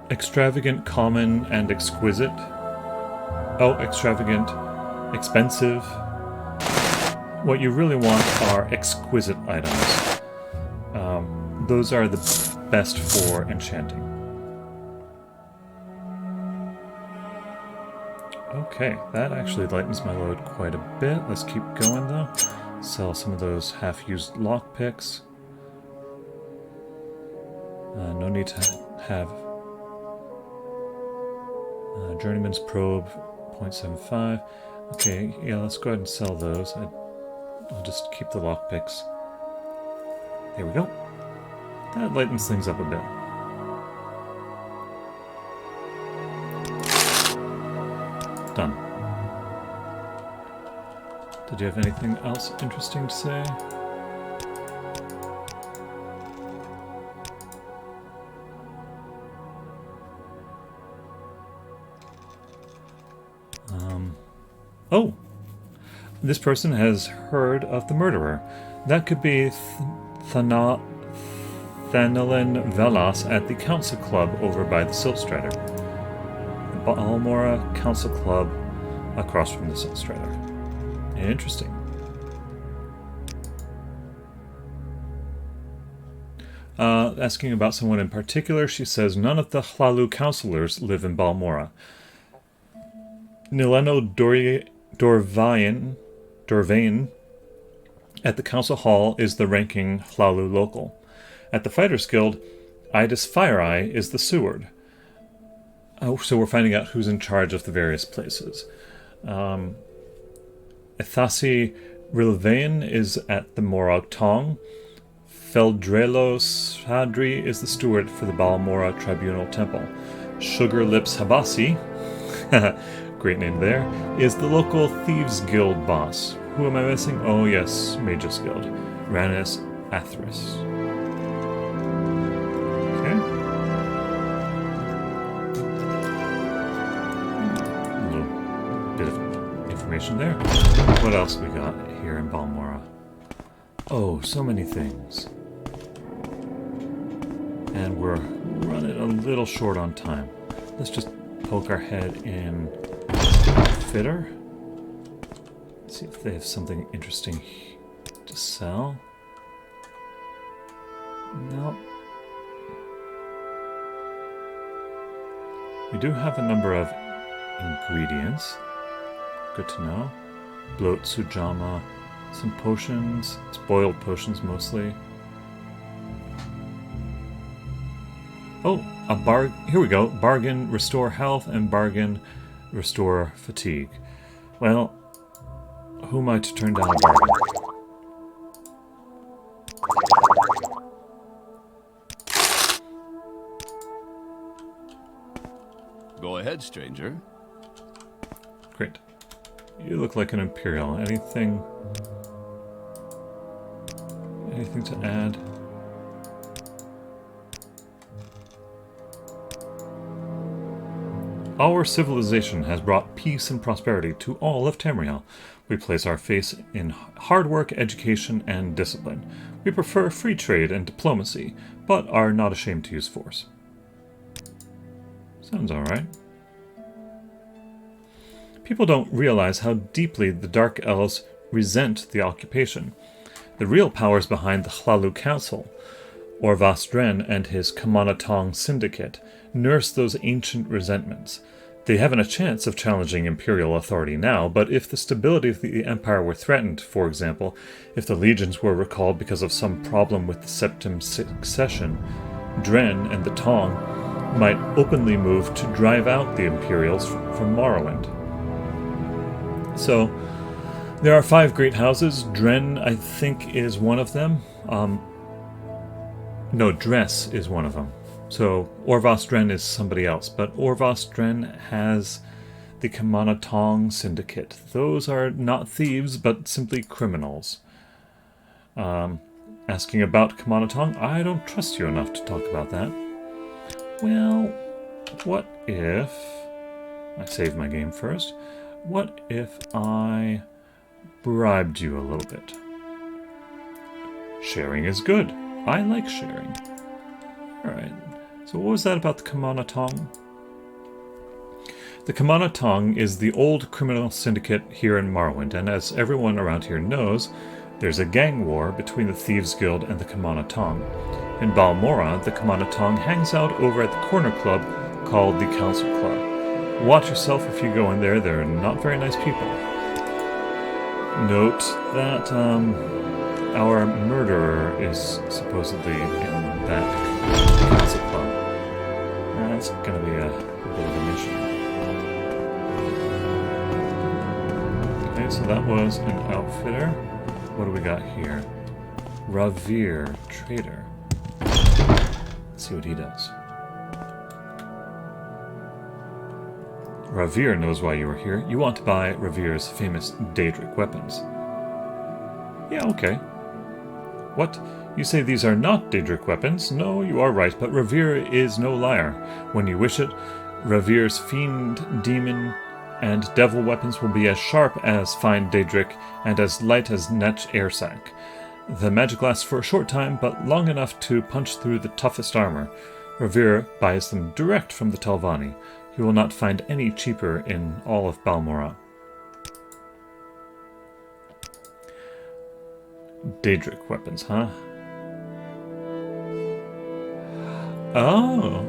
Extravagant, common, and exquisite. Oh, extravagant, expensive. What you really want are exquisite items. Those are the best for enchanting. Okay, that actually lightens my load quite a bit. Let's keep going though. Sell some of those half-used lockpicks. No need to have Journeyman's Probe, 0.75. Okay, yeah, let's go ahead and sell those. I'll just keep the lockpicks. There we go. That lightens things up a bit. Done. Did you have anything else interesting to say? Oh! This person has heard of the murderer. That could be Thanelin Velas at the Council Club over by the Siltstrider. The Balmora Council Club across from the Siltstrider. Interesting. Asking about someone in particular, she says none of the Hlalu councillors live in Balmora. Nileno Dorvain at the council hall is the ranking Hlalu local. At the Fighters Guild, Idis Fireeye is the steward. Oh, so we're finding out who's in charge of the various places. Ethasi Rilvain is at the Morag Tong. Feldrelos Hadri is the steward for the Balmora Tribunal Temple. Sugar Lips Habasi, great name there, is the local Thieves Guild boss. Who am I missing? Oh yes, Magus Guild. Ranis Athris. Okay. A little bit of information there. What else we got here in Balmora? Oh, so many things. And we're running a little short on time. Let's just poke our head in Fitter. See if they have something interesting to sell. No. We do have a number of ingredients. Good to know. Bloat Sujama. Some potions. It's boiled potions mostly. Oh, here we go. Bargain, restore health, and bargain, restore fatigue. Well, who am I to turn down a bargain? Go ahead, stranger. Great. You look like an Imperial. Anything to add? Our civilization has brought peace and prosperity to all of Tamriel. We place our faith in hard work, education, and discipline. We prefer free trade and diplomacy, but are not ashamed to use force. Sounds alright. People don't realize how deeply the Dark Elves resent the occupation. The real powers behind the Hlalu Council, Orvastren and his Kamanatong Syndicate, nurse those ancient resentments. They haven't a chance of challenging Imperial authority now, but if the stability of the Empire were threatened, for example, if the legions were recalled because of some problem with the Septim Succession, Dren and the Tong might openly move to drive out the Imperials from Morrowind. So, there are 5 great houses. Dren, I think, is one of them. No, Dress is one of them. So, Orvastren is somebody else. But Orvastren has the Kamanatong Syndicate. Those are not thieves, but simply criminals. Asking about Kamanatong, I don't trust you enough to talk about that. Well, what if... I save my game first. What if I bribed you a little bit? Sharing is good. I like sharing. Alright, so what was that about the Kamana Tong? The Kamana Tong is the old criminal syndicate here in Morrowind, and as everyone around here knows, there's a gang war between the Thieves Guild and the Kamana Tong. In Balmora, the Kamana Tong hangs out over at the corner club called the Council Club. Watch yourself if you go in there, they're not very nice people. Note that our murderer is supposedly in that Council Club. That's gonna be a bit of a mission. Okay, so that was an outfitter. What do we got here? Ravir, trader. Let's see what he does. Ravir knows why you are here. You want to buy Ravir's famous Daedric weapons. Yeah, okay. What? You say these are not Daedric weapons? No, you are right, but Ravir is no liar. When you wish it, Ravir's fiend, demon, and devil weapons will be as sharp as fine Daedric and as light as Netch airsack. The magic lasts for a short time, but long enough to punch through the toughest armor. Ravir buys them direct from the Telvanni. You will not find any cheaper in all of Balmora. Daedric weapons, huh? Oh.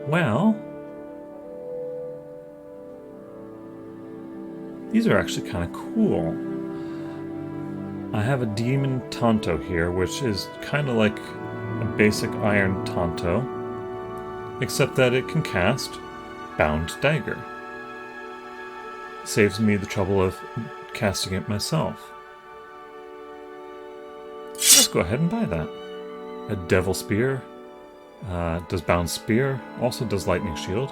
Well. These are actually kind of cool. I have a Demon Tonto here, which is kind of like a basic Iron Tonto, except that it can cast Bound Dagger. Saves me the trouble of casting it myself. Let's go ahead and buy that. A Devil Spear does Bound Spear, also does Lightning Shield.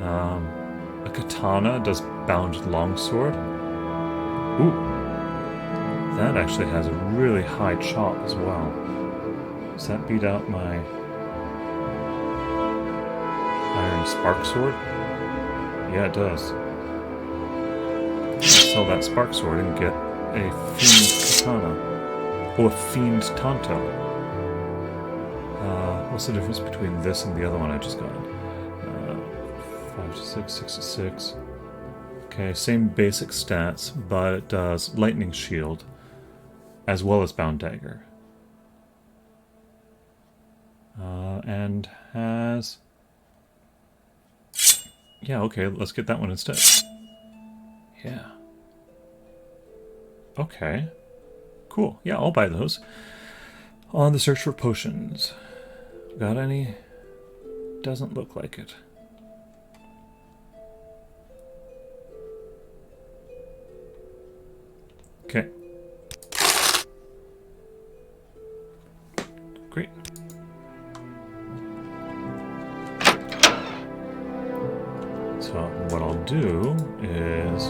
A Katana does Bound Longsword. Ooh. That actually has a really high chop as well. Does that beat out my Iron Spark Sword? Yeah, it does. Sell that Spark Sword and get a Fiend Katana. Oh, a Fiend Tonto. What's the difference between this and the other one I just got? 5 to 6, 6 to 6. Okay, same basic stats, but it does Lightning Shield as well as Bound Dagger. And has... Yeah, okay, let's get that one instead. Yeah. Okay. Cool. Yeah, I'll buy those. On the search for potions. Got any? Doesn't look like it. Okay. Great. So what I'll do is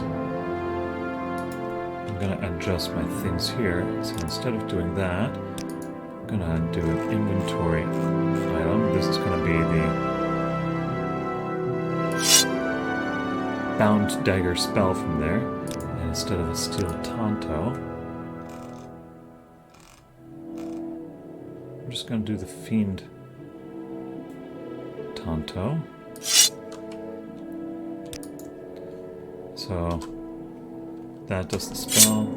I'm going to adjust my things here. So instead of doing that, I'm going to do an inventory item. This is going to be the Bound Dagger spell from there. And instead of a Steel Tonto, I'm just going to do the Fiend Tonto. So that does the spell,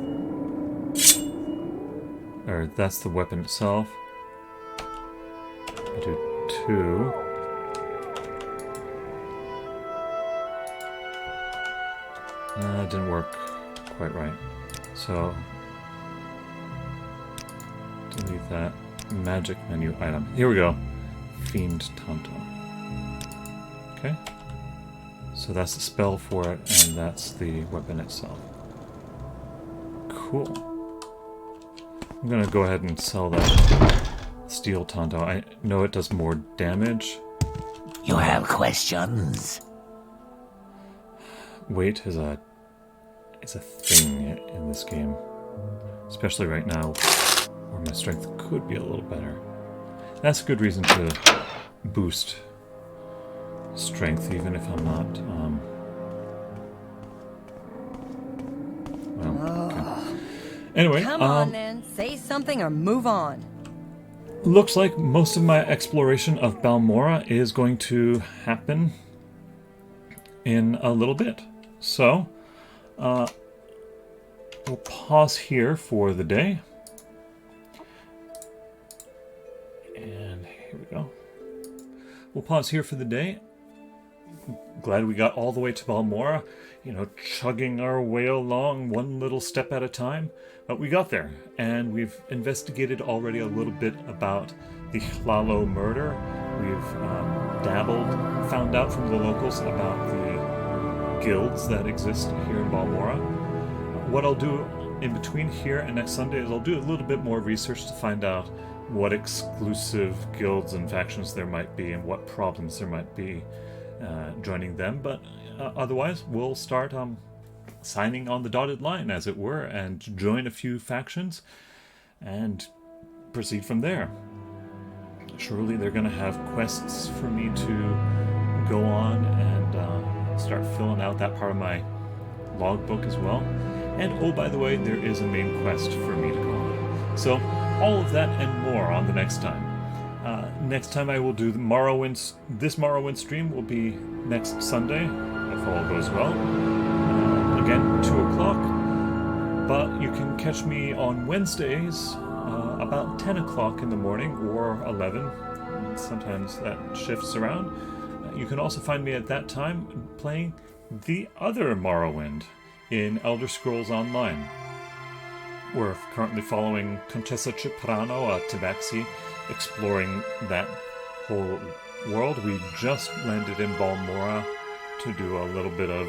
or that's the weapon itself. I do 2. That didn't work quite right. So delete that magic menu item. Here we go. Fiend Tonto. Okay. So that's the spell for it, and that's the weapon itself. Cool. I'm gonna go ahead and sell that Steel Tonto. I know it does more damage. You have questions? Weight is a thing in this game, especially right now, where my strength could be a little better. That's a good reason to boost strength, even if I'm not, well, okay. Anyway, Come on then, say something or move on. looks like most of my exploration of Balmora is going to happen in a little bit. So, we'll pause here for the day. And here we go. We'll pause here for the day. Glad we got all the way to Balmora, chugging our way along one little step at a time. But we got there, and we've investigated already a little bit about the Hlalo murder. We've found out from the locals about the guilds that exist here in Balmora. What I'll do in between here and next Sunday is I'll do a little bit more research to find out what exclusive guilds and factions there might be and what problems there might be joining them. But otherwise, we'll start signing on the dotted line, as it were, and join a few factions and proceed from there. Surely they're going to have quests for me to go on and start filling out that part of my logbook as well. And oh, by the way, there is a main quest for me to go on. So all of that and more on the next time. Next time I will do the Morrowind. This Morrowind stream will be next Sunday, if all goes well. Again, 2 o'clock. But you can catch me on Wednesdays about 10 o'clock in the morning or 11. Sometimes that shifts around. You can also find me at that time playing the other Morrowind in Elder Scrolls Online. We're currently following Contessa Ciprano, a Tabaxi, exploring that whole world. We just landed in Balmora to do a little bit of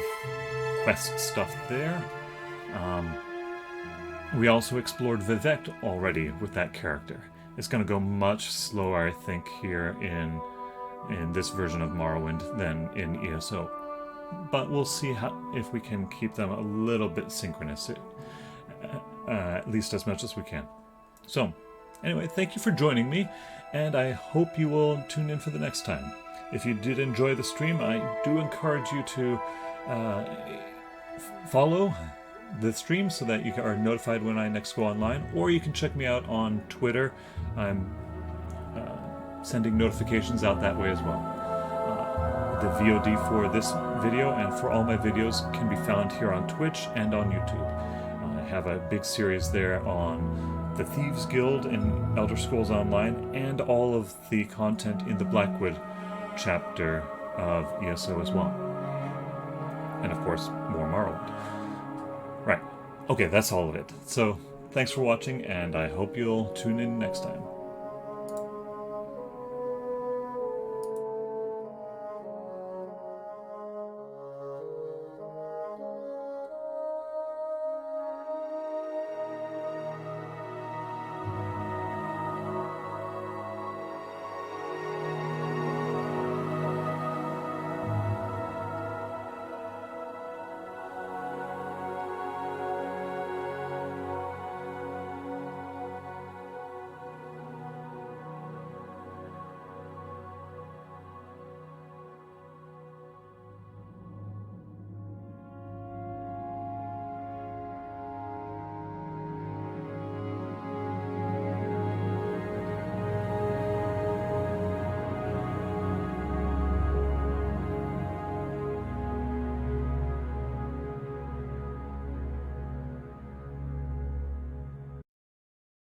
quest stuff there. We also explored Vivect already with that character. It's going to go much slower, I think, here in this version of Morrowind than in ESO. But we'll see if we can keep them a little bit synchronous, at least as much as we can. So, anyway, thank you for joining me, and I hope you will tune in for the next time. If you did enjoy the stream, I do encourage you to follow the stream so that you are notified when I next go online, or you can check me out on Twitter. I'm sending notifications out that way as well. The VOD for this video and for all my videos can be found here on Twitch and on YouTube. I have a big series there on the Thieves Guild in Elder Scrolls Online and all of the content in the Blackwood chapter of ESO as well. And of course, more Morrowind. Right. Okay, that's all of it. So, thanks for watching, and I hope you'll tune in next time.